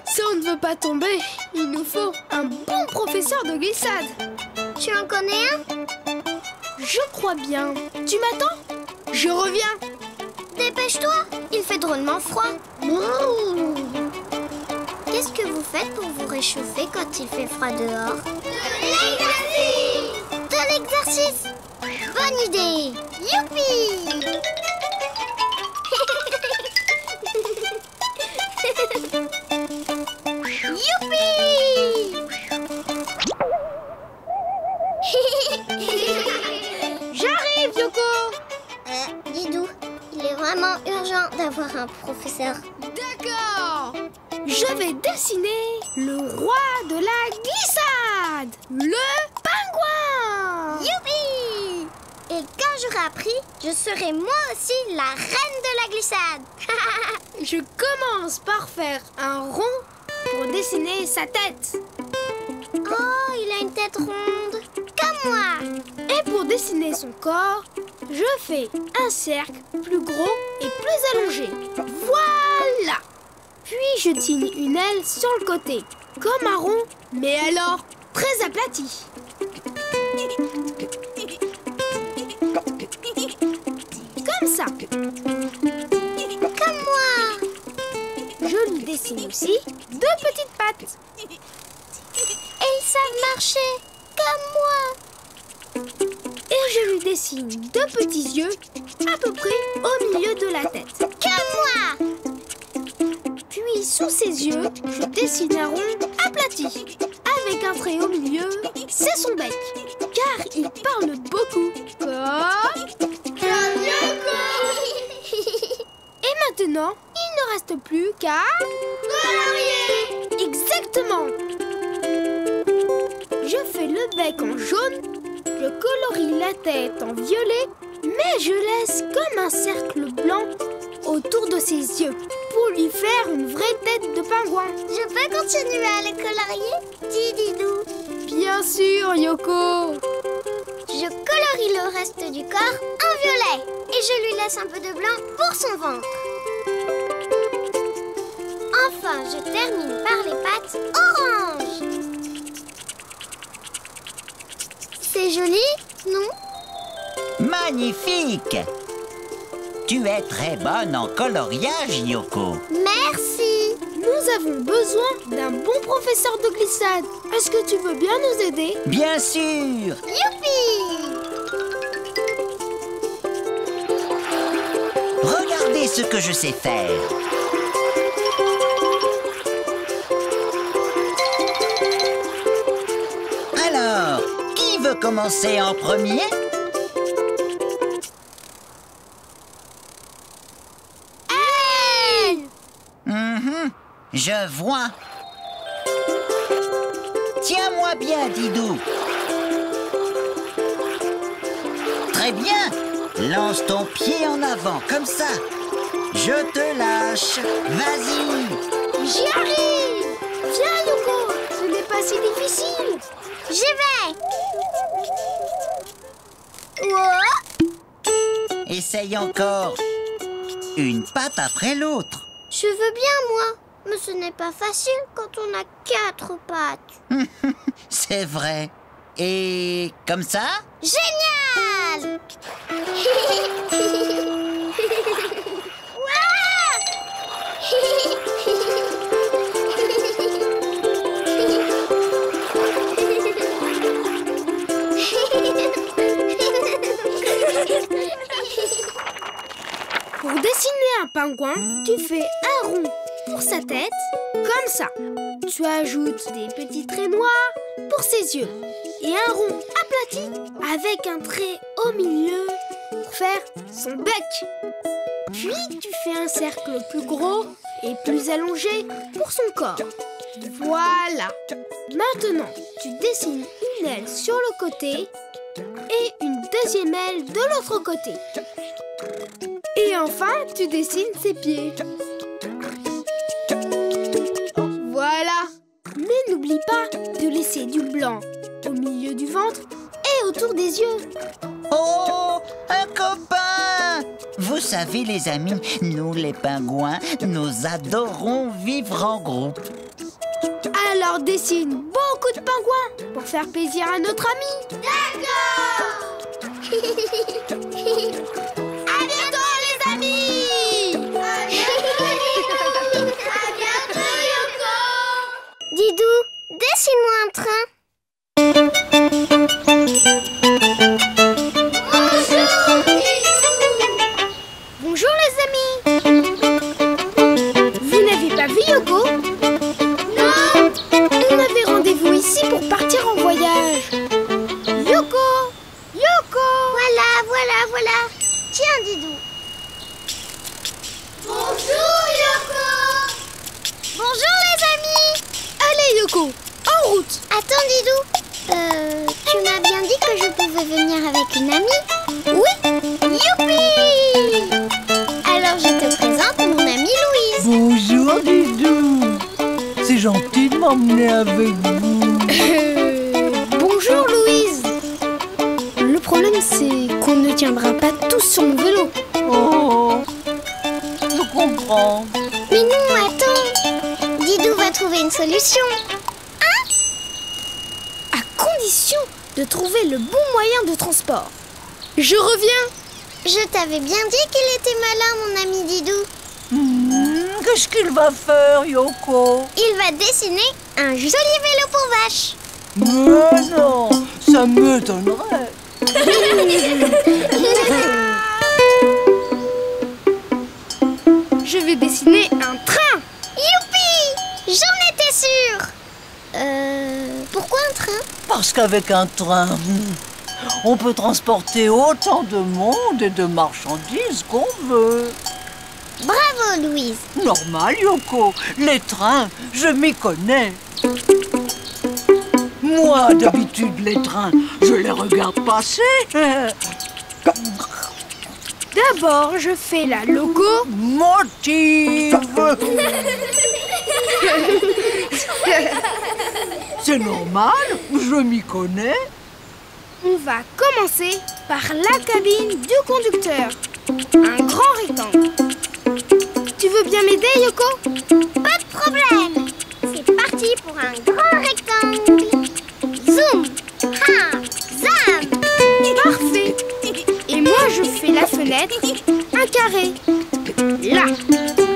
[SPEAKER 2] Si on ne veut pas tomber, il nous faut un bon professeur de glissade.
[SPEAKER 1] Tu en connais un?
[SPEAKER 2] Je crois bien. Tu m'attends? Je reviens.
[SPEAKER 1] Dépêche-toi, il fait drôlement froid. Qu'est-ce que vous faites pour vous réchauffer quand il fait froid dehors? De l'exercice. Bonne idée. Youpi. Youpi.
[SPEAKER 2] J'arrive, Yoko.
[SPEAKER 1] Didou, il est vraiment urgent d'avoir un professeur.
[SPEAKER 2] D'accord. Je vais dessiner le roi de la glissade, le pingouin.
[SPEAKER 1] Youpi! Et quand j'aurai appris, je serai moi aussi la reine de la glissade.
[SPEAKER 2] Je commence par faire un rond pour dessiner sa tête.
[SPEAKER 1] Oh, il a une tête ronde, comme moi.
[SPEAKER 2] Et pour dessiner son corps, je fais un cercle plus gros et plus allongé. Voilà. Puis je dessine une aile sur le côté, comme un rond, mais alors très aplati. Comme ça.
[SPEAKER 1] Comme moi.
[SPEAKER 2] Je lui dessine aussi deux petites pattes.
[SPEAKER 1] Et ils savent marcher, comme moi.
[SPEAKER 2] Et je lui dessine deux petits yeux à peu près au milieu de la tête.
[SPEAKER 1] Comme moi.
[SPEAKER 2] Puis sous ses yeux, je dessine un rond aplati. Avec un trait au milieu, c'est son bec. Car il parle beaucoup. Comme Yoko. Et maintenant, il ne reste plus qu'à
[SPEAKER 1] colorier.
[SPEAKER 2] Exactement. Je fais le bec en jaune, je colorie la tête en violet, mais je laisse comme un cercle blanc autour de ses yeux pour lui faire une vraie tête de pingouin.
[SPEAKER 1] Je peux continuer à le colorier, dit Didou.
[SPEAKER 2] Bien sûr, Yoko.
[SPEAKER 1] Je colorie le reste du corps en violet et je lui laisse un peu de blanc pour son ventre. Enfin, je termine par les pattes orange. C'est joli, non?
[SPEAKER 8] Magnifique! Tu es très bonne en coloriage, Yoko.
[SPEAKER 1] Merci.
[SPEAKER 2] Nous avons besoin d'un bon professeur de glissade. Est-ce que tu veux bien nous aider?
[SPEAKER 8] Bien sûr!
[SPEAKER 1] Youpi!
[SPEAKER 8] Regardez ce que je sais faire. commencer en premier? Je vois. Tiens-moi bien, Didou. Très bien. Lance ton pied en avant, comme ça. Je te lâche. Vas-y.
[SPEAKER 1] J'y arrive! Viens, Yoko! Ce n'est pas si difficile! J'y vais! Oh!
[SPEAKER 8] Essaye encore. Une patte après l'autre.
[SPEAKER 1] Je veux bien, moi. Mais ce n'est pas facile quand on a 4 pattes.
[SPEAKER 8] C'est vrai. Et comme ça?
[SPEAKER 1] Génial!
[SPEAKER 2] Pour dessiner un pingouin, tu fais un rond pour sa tête, comme ça. Tu ajoutes des petits traits noirs pour ses yeux et un rond aplati avec un trait au milieu pour faire son bec. Puis tu fais un cercle plus gros et plus allongé pour son corps. Voilà. Maintenant, tu dessines une aile sur le côté et une deuxième aile de l'autre côté. Et enfin, tu dessines ses pieds. Voilà. Mais n'oublie pas de laisser du blanc au milieu du ventre et autour des yeux.
[SPEAKER 8] Oh, un copain! Vous savez, les amis, nous les pingouins, nous adorons vivre en groupe.
[SPEAKER 2] Alors dessine beaucoup de pingouins pour faire plaisir à notre ami.
[SPEAKER 1] D'accord! À bientôt, les amis! À bientôt, Yoko! Didou, dessine-moi un train.
[SPEAKER 2] Bonjour les amis. Vous n'avez pas vu Yoko?
[SPEAKER 1] Non!
[SPEAKER 2] On avait rendez-vous ici pour partir en voyage. Yoko! Yoko!
[SPEAKER 1] Voilà. Tiens, Didou. Bonjour, Yoko! Bonjour, les amis!
[SPEAKER 2] Allez Yoko, en route!
[SPEAKER 1] Attends, Didou. Tu m'as bien dit que je pouvais venir avec une amie?
[SPEAKER 2] Oui!
[SPEAKER 1] Youpi! Alors, je te présente mon amie Louise.
[SPEAKER 10] Bonjour Didou. C'est gentil de m'emmener avec vous.
[SPEAKER 2] Bonjour Louise. Le problème c'est qu'on ne tiendra pas tous sur mon vélo.
[SPEAKER 10] Oh, je comprends.
[SPEAKER 1] Mais non, attends. Didou va trouver une solution.
[SPEAKER 2] À condition de trouver le bon moyen de transport. Je reviens.
[SPEAKER 1] Je t'avais bien dit qu'il était malin, mon ami Didou.
[SPEAKER 10] Qu'est-ce qu'il va faire, Yoko?
[SPEAKER 1] Il va dessiner un joli vélo pour vache.
[SPEAKER 10] Mais non, ça m'étonnerait.
[SPEAKER 2] Je vais dessiner un train.
[SPEAKER 1] Youpi! J'en étais sûre. Pourquoi un train?
[SPEAKER 10] Parce qu'avec un train, on peut transporter autant de monde et de marchandises qu'on veut.
[SPEAKER 1] Bravo, Louise.
[SPEAKER 10] Normal, Yoko. Les trains, je m'y connais. Moi, d'habitude, les trains, je les regarde passer.
[SPEAKER 2] D'abord, je fais la loco.
[SPEAKER 10] Motive. C'est normal, je m'y connais.
[SPEAKER 2] On va commencer par la cabine du conducteur. Un grand rectangle. Tu veux bien m'aider, Yoko?
[SPEAKER 1] Pas de problème. C'est parti pour un grand rectangle. Zoom. Ha. Zam.
[SPEAKER 2] Parfait. Et moi, je fais la fenêtre, un carré. Là,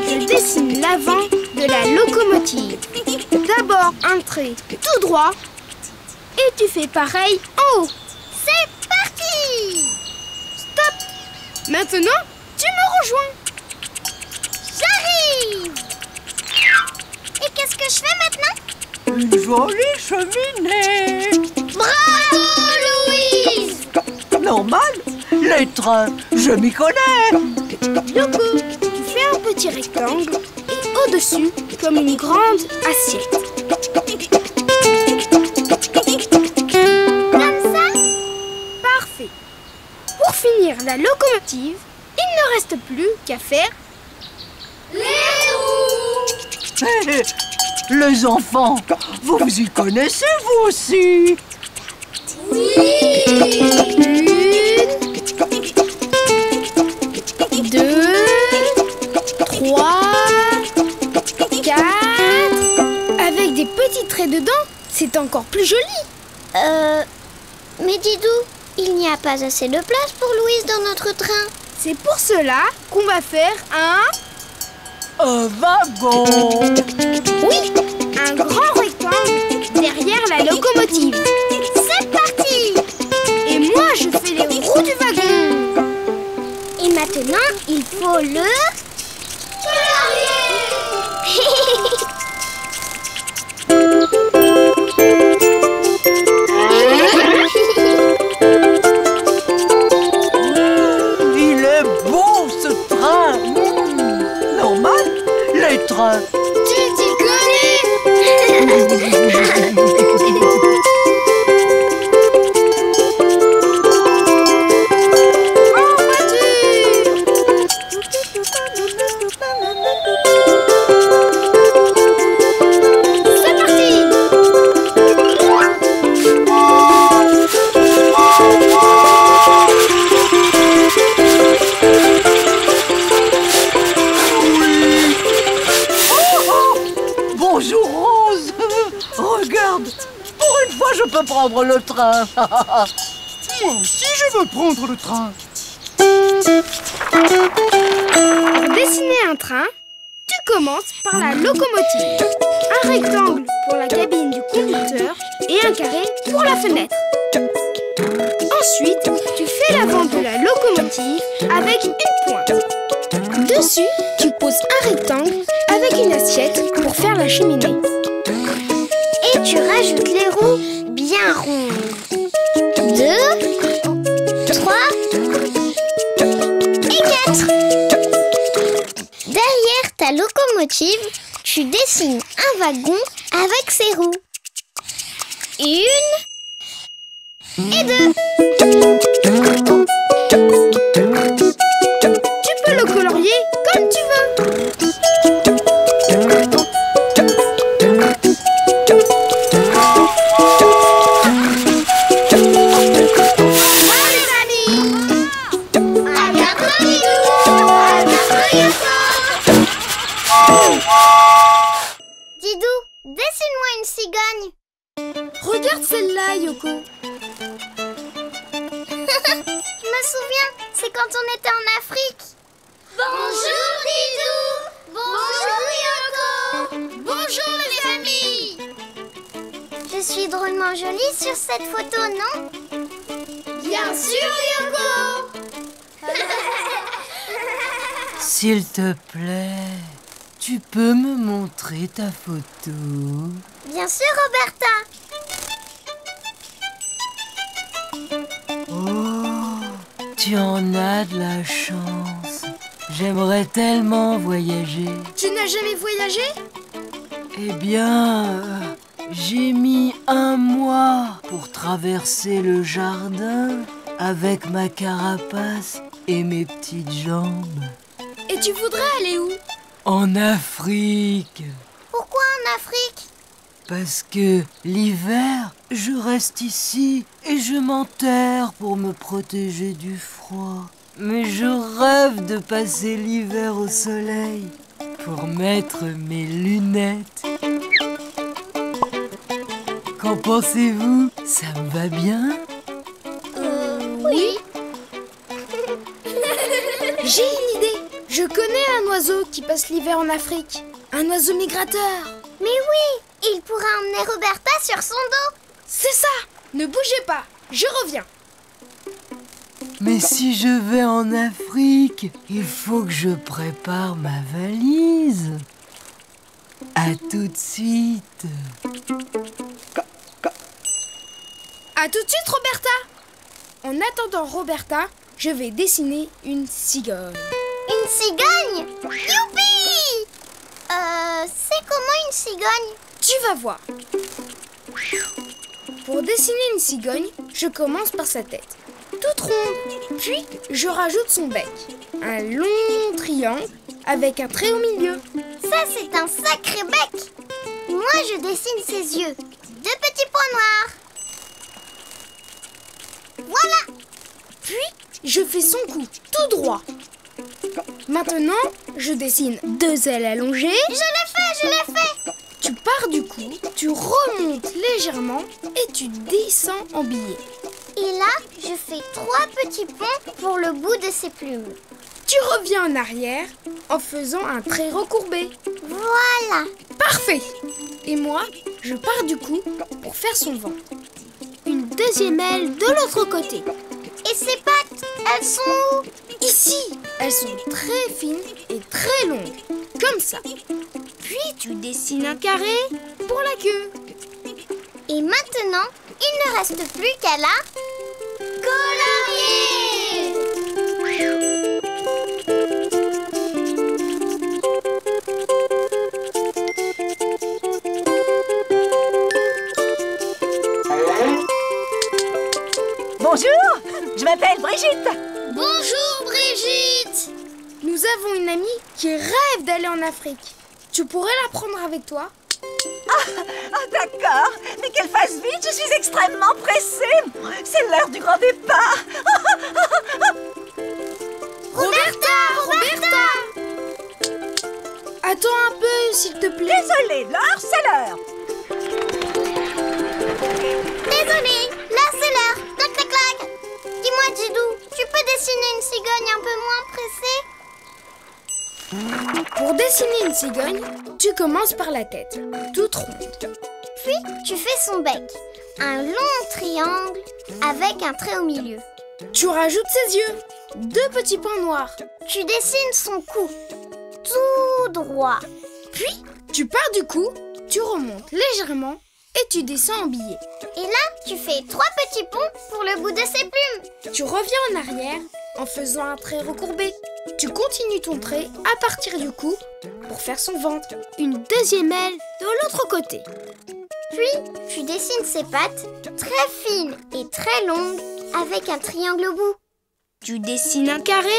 [SPEAKER 2] je dessine l'avant de la locomotive. D'abord un trait tout droit. Et tu fais pareil en haut.
[SPEAKER 1] C'est parti.
[SPEAKER 2] Stop. Maintenant, tu me rejoins.
[SPEAKER 1] J'arrive. Et qu'est-ce que je fais maintenant?
[SPEAKER 10] Une jolie cheminée.
[SPEAKER 1] Bravo, Louise!
[SPEAKER 10] Les trains, je m'y connais.
[SPEAKER 1] Yoko, tu fais un petit rectangle et au-dessus, comme une grande assiette. Comme ça? Parfait. Pour finir la locomotive, il ne reste plus qu'à faire les roues.
[SPEAKER 10] Les enfants, vous vous y connaissez vous aussi?
[SPEAKER 1] Oui. 1, 2, 3, 4. Avec des petits traits dedans, c'est encore plus joli.
[SPEAKER 11] Mais Didou, il n'y a pas assez de place pour Louise dans notre train.
[SPEAKER 1] C'est pour cela qu'on va faire un
[SPEAKER 10] wagon.
[SPEAKER 1] Oui, un grand rectangle derrière la locomotive. C'est parti. Et moi, je fais les roues du wagon.
[SPEAKER 11] Et maintenant, il faut le...
[SPEAKER 10] Il est beau ce train. Normal, les trains.
[SPEAKER 1] Tu t'y connais.
[SPEAKER 10] Bonjour Rose. Regarde, pour une fois je peux prendre le train.
[SPEAKER 7] Moi aussi, je veux prendre le train.
[SPEAKER 1] Pour dessiner un train, tu commences par la locomotive. Un rectangle pour la cabine du conducteur et un carré pour la fenêtre. Ensuite, tu fais l'avant de la locomotive avec une pointe. Dessus, tu poses un rectangle avec une assiette pour faire la cheminée.
[SPEAKER 11] Et tu rajoutes les roues bien rondes. 2, 3 et 4. Derrière ta locomotive, tu dessines un wagon avec ses roues. 1 et 2.
[SPEAKER 1] Tu peux le colorier comme tu veux.
[SPEAKER 11] Didou, dessine-moi une cigogne.
[SPEAKER 1] Regarde celle-là, Yoko.
[SPEAKER 11] Je me souviens, c'est quand on était en Afrique. Bonjour Didou. Bonjour Yoko. Bonjour les amis. Je suis drôlement jolie sur cette photo, non? Bien sûr Yoko.
[SPEAKER 10] S'il te plaît, tu peux me montrer ta photo?
[SPEAKER 11] Bien sûr Roberta.
[SPEAKER 10] Oh, tu en as de la chance. J'aimerais tellement voyager.
[SPEAKER 1] Tu n'as jamais voyagé?
[SPEAKER 10] Eh bien, j'ai mis 1 mois pour traverser le jardin avec ma carapace et mes petites jambes.
[SPEAKER 1] Et tu voudrais aller où?
[SPEAKER 10] En Afrique.
[SPEAKER 11] Pourquoi en Afrique?
[SPEAKER 10] Parce que l'hiver, je reste ici et je m'enterre pour me protéger du froid. Mais je rêve de passer l'hiver au soleil pour mettre mes lunettes. Qu'en pensez-vous? Ça me va bien?
[SPEAKER 11] Oui.
[SPEAKER 1] J'ai une idée. Je connais un oiseau qui passe l'hiver en Afrique. Un oiseau migrateur.
[SPEAKER 11] Mais oui, il pourra emmener Roberta sur son dos.
[SPEAKER 1] C'est ça. Ne bougez pas. Je reviens.
[SPEAKER 10] Mais si je vais en Afrique, il faut que je prépare ma valise. À tout de suite.
[SPEAKER 1] À tout de suite, Roberta. En attendant Roberta,
[SPEAKER 2] je vais dessiner une cigogne.
[SPEAKER 11] Une cigogne? Youpi! C'est comment une cigogne?
[SPEAKER 2] Tu vas voir. Pour dessiner une cigogne, je commence par sa tête, toute ronde. Puis, je rajoute son bec, un long triangle avec un trait au milieu.
[SPEAKER 11] Ça, c'est un sacré bec. Moi, je dessine ses yeux. 2 petits points noirs. Voilà.
[SPEAKER 2] Puis, je fais son cou tout droit. Maintenant, je dessine 2 ailes allongées.
[SPEAKER 11] Je l'ai fait.
[SPEAKER 2] Tu pars du cou, tu remontes légèrement et tu descends en billet.
[SPEAKER 11] Et là, je fais 3 petits ponts pour le bout de ses plumes.
[SPEAKER 2] Tu reviens en arrière en faisant un trait recourbé.
[SPEAKER 11] Voilà.
[SPEAKER 2] Parfait. Et moi, je pars du cou pour faire son ventre. Une 2e aile de l'autre côté.
[SPEAKER 11] Et ses pattes, elles sont où?
[SPEAKER 2] Ici, elles sont très fines et très longues, comme ça. Puis tu dessines un carré pour la queue.
[SPEAKER 11] Et maintenant, il ne reste plus qu'à la colorier.
[SPEAKER 6] Bonjour, je m'appelle Brigitte.
[SPEAKER 11] Bonjour Brigitte.
[SPEAKER 2] Nous avons une amie qui rêve d'aller en Afrique. Tu pourrais la prendre avec toi?
[SPEAKER 6] Ah, d'accord. Mais qu'elle fasse vite, je suis extrêmement pressée. C'est l'heure du grand départ.
[SPEAKER 11] Roberta.
[SPEAKER 2] Attends un peu, s'il te plaît.
[SPEAKER 6] Désolée, Laure, c'est l'heure.
[SPEAKER 11] Désolée, là c'est l'heure. Tac tac tac. Dis-moi Didou, tu peux dessiner une cigogne un peu moins pressée?
[SPEAKER 2] Pour dessiner une cigogne, tu commences par la tête, toute ronde.
[SPEAKER 11] Puis tu fais son bec, un long triangle avec un trait au milieu.
[SPEAKER 2] Tu rajoutes ses yeux, 2 petits points noirs.
[SPEAKER 11] Tu dessines son cou, tout droit.
[SPEAKER 2] Puis tu pars du cou, tu remontes légèrement et tu descends en billet.
[SPEAKER 11] Et là, tu fais 3 petits ponts pour le bout de ses plumes.
[SPEAKER 2] Tu reviens en arrière en faisant un trait recourbé. Tu continues ton trait à partir du cou pour faire son ventre. Une 2e aile de l'autre côté.
[SPEAKER 11] Puis, tu dessines ses pattes, très fines et très longues, avec un triangle au bout.
[SPEAKER 2] Tu dessines un carré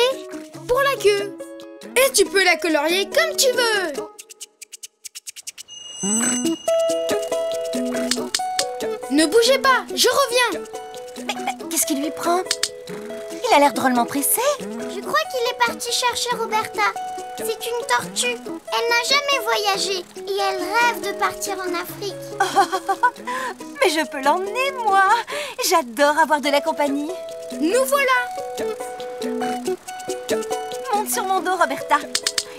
[SPEAKER 2] pour la queue. Et tu peux la colorier comme tu veux. Ne bougez pas, je reviens.
[SPEAKER 9] Mais qu'est-ce qui lui prend? Il a l'air drôlement pressé.
[SPEAKER 11] Je crois qu'il est parti chercher Roberta. C'est une tortue. Elle n'a jamais voyagé et elle rêve de partir en Afrique.
[SPEAKER 9] Mais je peux l'emmener, moi. J'adore avoir de la compagnie.
[SPEAKER 2] Nous voilà.
[SPEAKER 9] Monte sur mon dos, Roberta.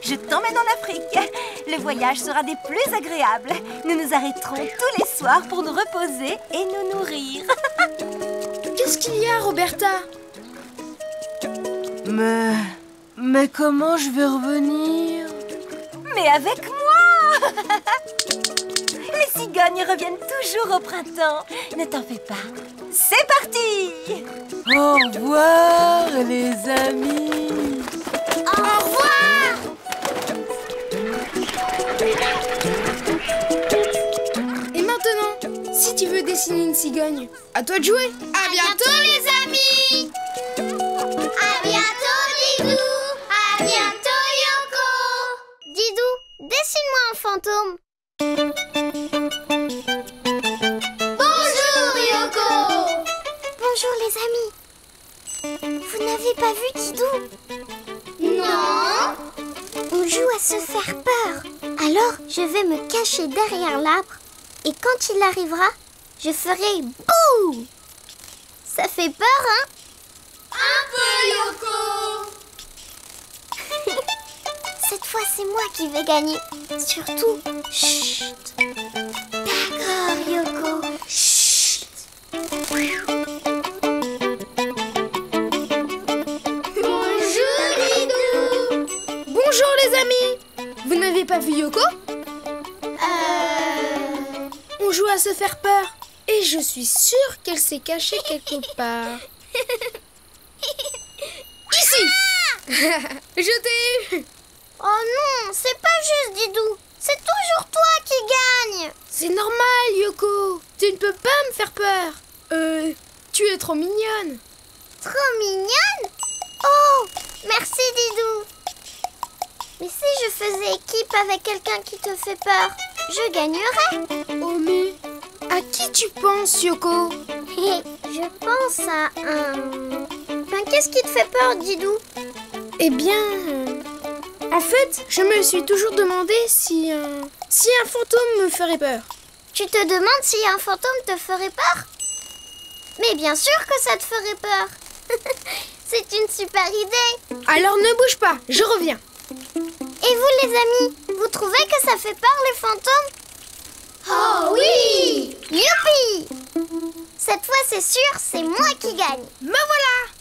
[SPEAKER 9] Je t'emmène en Afrique. Le voyage sera des plus agréables. Nous nous arrêterons tous les soirs pour nous reposer et nous nourrir.
[SPEAKER 2] Qu'est-ce qu'il y a, Roberta?
[SPEAKER 10] Mais comment je vais revenir?
[SPEAKER 9] Mais avec moi. Les cigognes reviennent toujours au printemps. Ne t'en fais pas. C'est parti.
[SPEAKER 10] Au revoir, les amis.
[SPEAKER 11] Au revoir.
[SPEAKER 2] Et maintenant, si tu veux dessiner une cigogne, à toi de jouer.
[SPEAKER 11] À bientôt les amis. À bientôt Didou. À bientôt Yoko. Didou, dessine-moi un fantôme. Bonjour Yoko. Bonjour les amis. Vous n'avez pas vu Didou? Non. On joue à se faire peur. Alors, je vais me cacher derrière l'arbre et quand il arrivera, je ferai bouh. Ça fait peur, hein? Un peu, Yoko. Cette fois, c'est moi qui vais gagner. Surtout, chut. D'accord, Yoko. Chut. Bonjour, Didou.
[SPEAKER 2] Bonjour les amis. Vous n'avez pas vu Yoko? On joue à se faire peur. Et je suis sûre qu'elle s'est cachée quelque part. Si. Je t'ai eu.
[SPEAKER 11] Oh non, c'est pas juste, Didou. C'est toujours toi qui gagne.
[SPEAKER 2] C'est normal, Yoko. Tu ne peux pas me faire peur. Tu es trop mignonne.
[SPEAKER 11] Trop mignonne? Oh, merci, Didou. Mais si je faisais équipe avec quelqu'un qui te fait peur, je gagnerais.
[SPEAKER 2] Oh mais, à qui tu penses, Yoko?
[SPEAKER 11] Je pense à un... Enfin, qu'est-ce qui te fait peur, Didou?
[SPEAKER 2] Eh bien, en fait, je me suis toujours demandé si un fantôme me ferait peur.
[SPEAKER 11] Tu te demandes si un fantôme te ferait peur? Mais bien sûr que ça te ferait peur. C'est une super idée.
[SPEAKER 2] Alors ne bouge pas, je reviens.
[SPEAKER 11] Et vous les amis, vous trouvez que ça fait peur les fantômes?
[SPEAKER 1] Oh oui!
[SPEAKER 11] Youpi! Cette fois c'est sûr, c'est moi qui gagne.
[SPEAKER 2] Me voilà!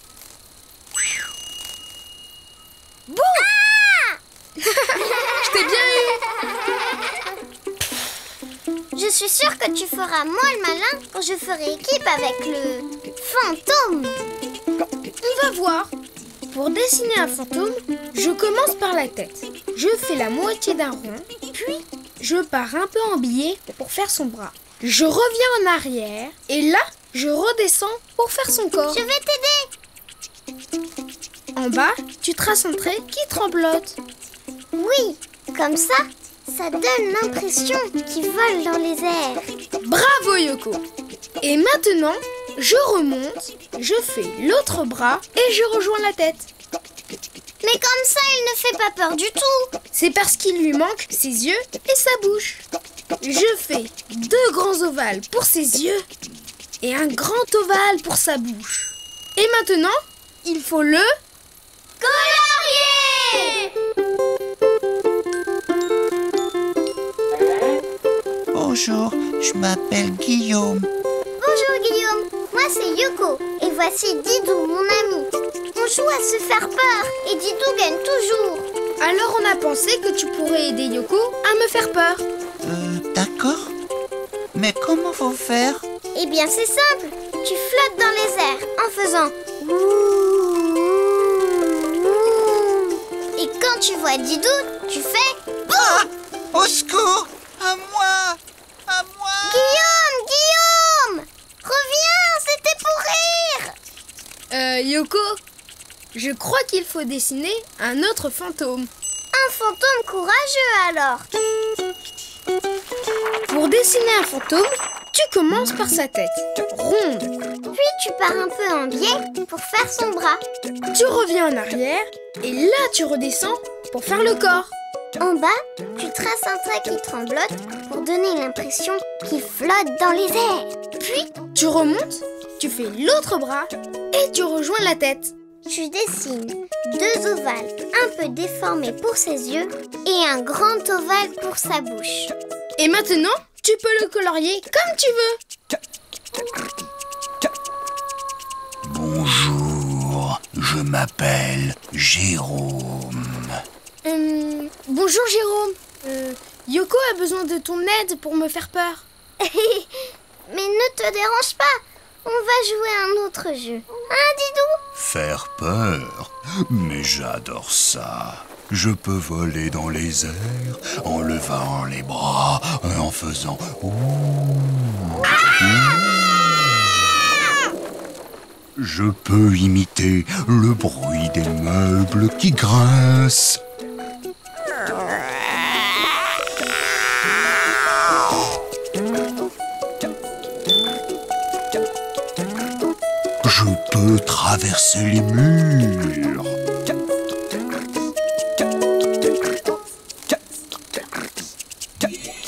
[SPEAKER 2] Bouh!
[SPEAKER 11] Ah!
[SPEAKER 2] Je t'ai bien eu!
[SPEAKER 11] Je suis sûre que tu feras moins le malin quand je ferai équipe avec le fantôme.
[SPEAKER 2] On va voir. Pour dessiner un fantôme, je commence par la tête. Je fais la moitié d'un rond, puis je pars un peu en biais pour faire son bras. Je reviens en arrière, et là, je redescends pour faire son corps.
[SPEAKER 11] Je vais t'aider.
[SPEAKER 2] En bas, tu traces un trait qui tremblote.
[SPEAKER 11] Oui, comme ça, ça donne l'impression qu'il vole dans les airs.
[SPEAKER 2] Bravo Yoko! Et maintenant, je remonte, je fais l'autre bras et je rejoins la tête.
[SPEAKER 11] Mais comme ça, il ne fait pas peur du tout.
[SPEAKER 2] C'est parce qu'il lui manque ses yeux et sa bouche. Je fais 2 grands ovales pour ses yeux et un grand ovale pour sa bouche. Et maintenant, il faut le...
[SPEAKER 11] colorier!
[SPEAKER 8] Bonjour, je m'appelle Guillaume.
[SPEAKER 11] Bonjour Guillaume, moi c'est Yoko et voici Didou, mon ami. On joue à se faire peur et Didou gagne toujours.
[SPEAKER 2] Alors on a pensé que tu pourrais aider Yoko à me faire peur.
[SPEAKER 8] D'accord. Mais comment faut faire?
[SPEAKER 11] Eh bien c'est simple, tu flottes dans les airs en faisant ouh, ouh, ouh. Et quand tu vois Didou, tu fais boum.
[SPEAKER 8] Ah! Au secours! À moi! À moi!
[SPEAKER 11] Guillaume! Reviens, c'était pour rire!
[SPEAKER 2] Yoko, je crois qu'il faut dessiner un autre fantôme.
[SPEAKER 11] Un fantôme courageux alors.
[SPEAKER 2] Pour dessiner un fantôme, tu commences par sa tête, ronde.
[SPEAKER 11] Puis tu pars un peu en biais pour faire son bras.
[SPEAKER 2] Tu reviens en arrière et là tu redescends pour faire le corps.
[SPEAKER 11] En bas, tu traces un trait qui tremblote pour donner l'impression qu'il flotte dans les airs.
[SPEAKER 2] Puis tu remontes, tu fais l'autre bras et tu rejoins la tête.
[SPEAKER 11] Tu dessines 2 ovales un peu déformés pour ses yeux et un grand ovale pour sa bouche.
[SPEAKER 2] Et maintenant, tu peux le colorier comme tu veux.
[SPEAKER 7] Bonjour, je m'appelle Jérôme.
[SPEAKER 2] Bonjour Jérôme. Yoko a besoin de ton aide pour me faire peur.
[SPEAKER 11] Mais ne te dérange pas, on va jouer à un autre jeu. Hein, Didou?
[SPEAKER 7] Faire peur? Mais j'adore ça. Je peux voler dans les airs en levant les bras et en faisant ouh. Je peux imiter le bruit des meubles qui grincent. Je peux traverser les murs.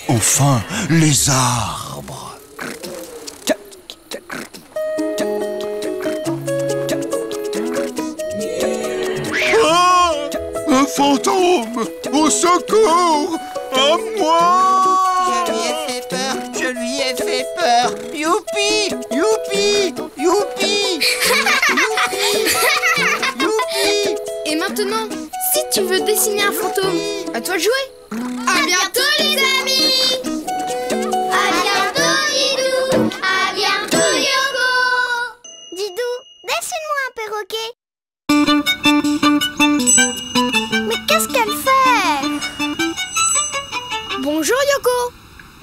[SPEAKER 7] Enfin, les arbres. Ah! Un fantôme! Au secours! À moi!
[SPEAKER 8] Je lui ai fait peur, je lui ai fait peur. Youpi! Youpi! Youpi! Youpi!
[SPEAKER 2] Et maintenant, si tu veux dessiner un fantôme, à toi de jouer. À bientôt les amis.
[SPEAKER 11] À bientôt Didou. À bientôt Yoko. Didou, dessine-moi un perroquet.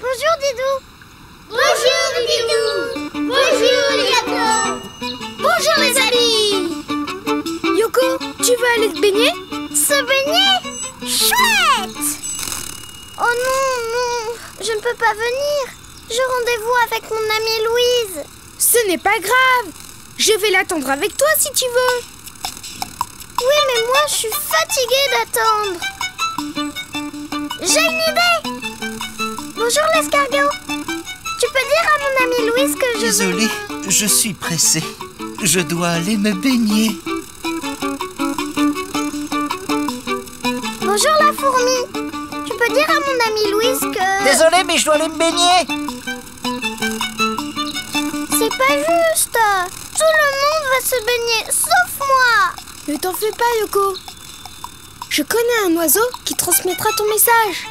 [SPEAKER 11] Bonjour Didou. Bonjour Didou. Bonjour Yoko.
[SPEAKER 2] Bonjour les amis. Yoko, tu veux aller te baigner?
[SPEAKER 11] Se baigner? Chouette! Oh non, je ne peux pas venir. J'ai rendez-vous avec mon amie Louise.
[SPEAKER 2] Ce n'est pas grave. Je vais l'attendre avec toi si tu veux.
[SPEAKER 11] Oui, mais moi, je suis fatiguée d'attendre. J'ai une idée. Bonjour l'escargot. Tu peux dire à mon amie Louise que je...
[SPEAKER 8] Désolé, je suis pressé. Je dois aller me baigner.
[SPEAKER 11] Bonjour la fourmi. Tu peux dire à mon amie Louise que...
[SPEAKER 8] Désolé, mais je dois aller me baigner.
[SPEAKER 11] C'est pas juste. Tout le monde va se baigner, sauf moi.
[SPEAKER 2] Ne t'en fais pas, Yoko. Je connais un oiseau qui transmettra ton message.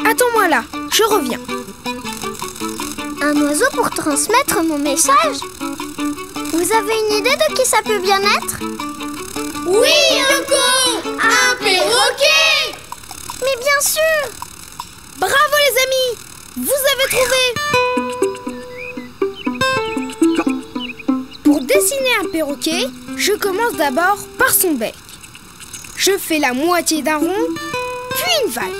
[SPEAKER 2] Attends-moi là, je reviens.
[SPEAKER 11] Un oiseau pour transmettre mon message? Vous avez une idée de qui ça peut bien être?
[SPEAKER 2] Oui, Yoko! Un perroquet!
[SPEAKER 11] Mais bien sûr!
[SPEAKER 2] Bravo les amis! Vous avez trouvé! Pour dessiner un perroquet, je commence d'abord par son bec. Je fais la moitié d'un rond, puis une vague.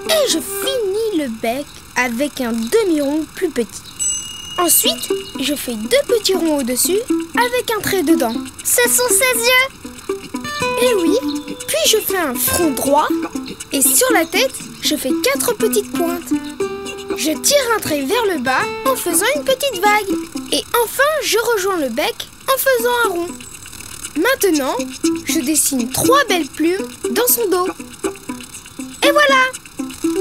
[SPEAKER 2] Et je finis le bec avec un demi-rond plus petit. Ensuite, je fais 2 petits ronds au-dessus avec un trait dedans.
[SPEAKER 11] Ce sont ses yeux!
[SPEAKER 2] Eh oui! Puis je fais un front droit et sur la tête, je fais 4 petites pointes. Je tire un trait vers le bas en faisant une petite vague. Et enfin, je rejoins le bec en faisant un rond. Maintenant, je dessine 3 belles plumes dans son dos. Et voilà!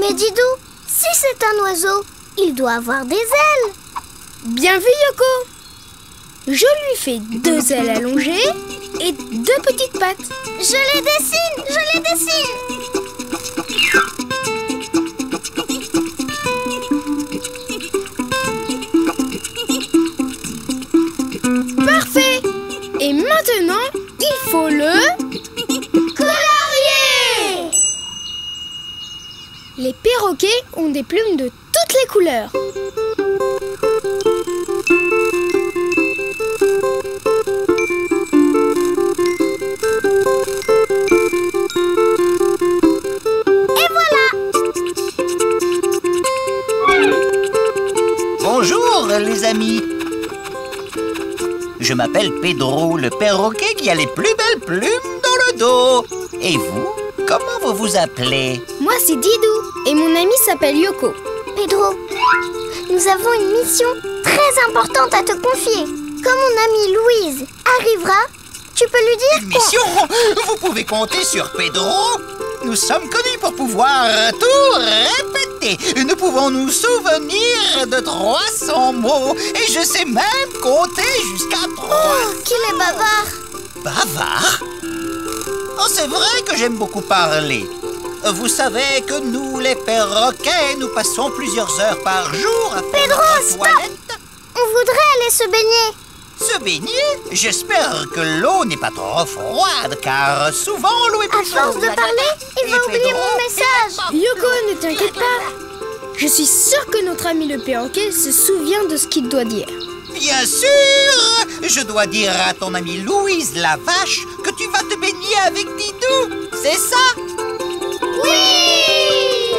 [SPEAKER 11] Mais Didou, si c'est un oiseau, il doit avoir des ailes.
[SPEAKER 2] Bien vu, Yoko! Je lui fais 2 ailes allongées et 2 petites pattes.
[SPEAKER 11] Je les dessine, je les dessine.
[SPEAKER 2] Parfait! Et maintenant, il faut le...
[SPEAKER 11] colorier!
[SPEAKER 2] Les perroquets ont des plumes de toutes les couleurs.
[SPEAKER 11] Et voilà!
[SPEAKER 8] Bonjour les amis. Je m'appelle Pedro, le perroquet qui a les plus belles plumes dans le dos. Et vous, comment vous vous appelez?
[SPEAKER 2] Moi, c'est Didou et mon ami s'appelle Yoko.
[SPEAKER 11] Pedro, nous avons une mission très importante à te confier. Quand mon amie Louise arrivera, tu peux lui dire
[SPEAKER 8] Une mission? Vous pouvez compter sur Pedro. Nous sommes connus pour pouvoir tout répéter. Nous pouvons nous souvenir de 300 mots. Et je sais même compter jusqu'à 3.
[SPEAKER 11] Oh, qu'il est bavard!
[SPEAKER 8] Bavard? Oh, c'est vrai que j'aime beaucoup parler. Vous savez que nous, les perroquets, nous passons plusieurs heures par jour à faire
[SPEAKER 11] Pedro,
[SPEAKER 8] notre
[SPEAKER 11] stop!
[SPEAKER 8] toilette.
[SPEAKER 11] On voudrait aller se baigner.
[SPEAKER 8] Se baigner? J'espère que l'eau n'est pas trop froide, car souvent l'eau est plus chaude.
[SPEAKER 11] À force de parler, il va oublier mon message.
[SPEAKER 2] Yoko, ne t'inquiète pas. Je suis sûre que notre ami le perroquet se souvient de ce qu'il doit dire.
[SPEAKER 8] Bien sûr! Je dois dire à ton amie Louise la vache que tu vas te baigner avec Didou. C'est ça?
[SPEAKER 11] Oui!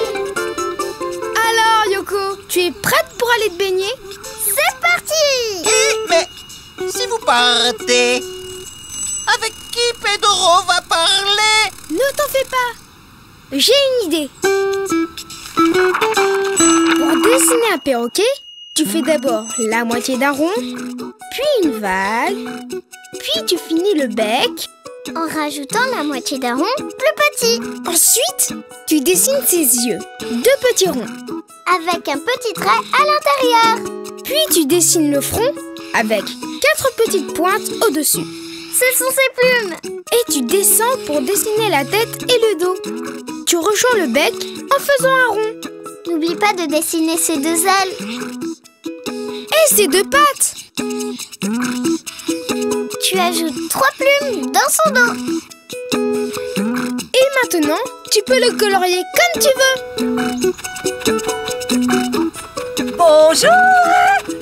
[SPEAKER 2] Alors, Yoko, tu es prête pour aller te baigner?
[SPEAKER 11] C'est parti!
[SPEAKER 8] Mais si vous partez, avec qui Pedro va parler?
[SPEAKER 2] Ne t'en fais pas. J'ai une idée. Pour dessiner un perroquet, tu fais d'abord la moitié d'un rond, puis une vague, puis tu finis le bec
[SPEAKER 11] en rajoutant la moitié d'un rond plus petit.
[SPEAKER 2] Ensuite, tu dessines ses yeux, 2 petits ronds,
[SPEAKER 11] avec un petit trait à l'intérieur.
[SPEAKER 2] Puis tu dessines le front avec 4 petites pointes au-dessus.
[SPEAKER 11] Ce sont ses plumes.
[SPEAKER 2] Et tu descends pour dessiner la tête et le dos. Tu rejoins le bec en faisant un rond.
[SPEAKER 11] N'oublie pas de dessiner ses 2 ailes.
[SPEAKER 2] Et ses 2 pattes.
[SPEAKER 11] Tu ajoutes 3 plumes dans son dos.
[SPEAKER 2] Et maintenant, tu peux le colorier comme tu veux.
[SPEAKER 6] Bonjour,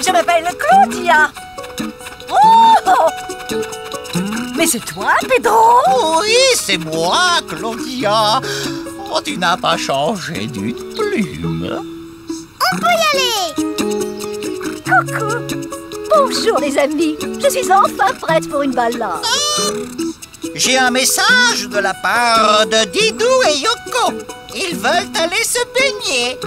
[SPEAKER 6] je m'appelle Claudia. Oh! Mais c'est toi, Pedro?
[SPEAKER 8] Oui, c'est moi, Claudia. Oh, tu n'as pas changé d'une plume.
[SPEAKER 11] On peut y aller.
[SPEAKER 9] Coucou. Bonjour les amis. Je suis enfin prête pour une balade.
[SPEAKER 8] J'ai un message de la part de Didou et Yoko. Ils veulent aller se baigner.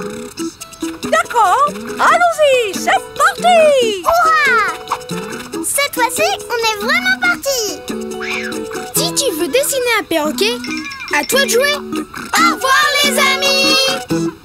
[SPEAKER 6] D'accord, allons-y, c'est parti!
[SPEAKER 11] Hurrah! Cette fois-ci, on est vraiment parti.
[SPEAKER 2] Si tu veux dessiner un perroquet, à toi de jouer.
[SPEAKER 11] Au revoir les amis.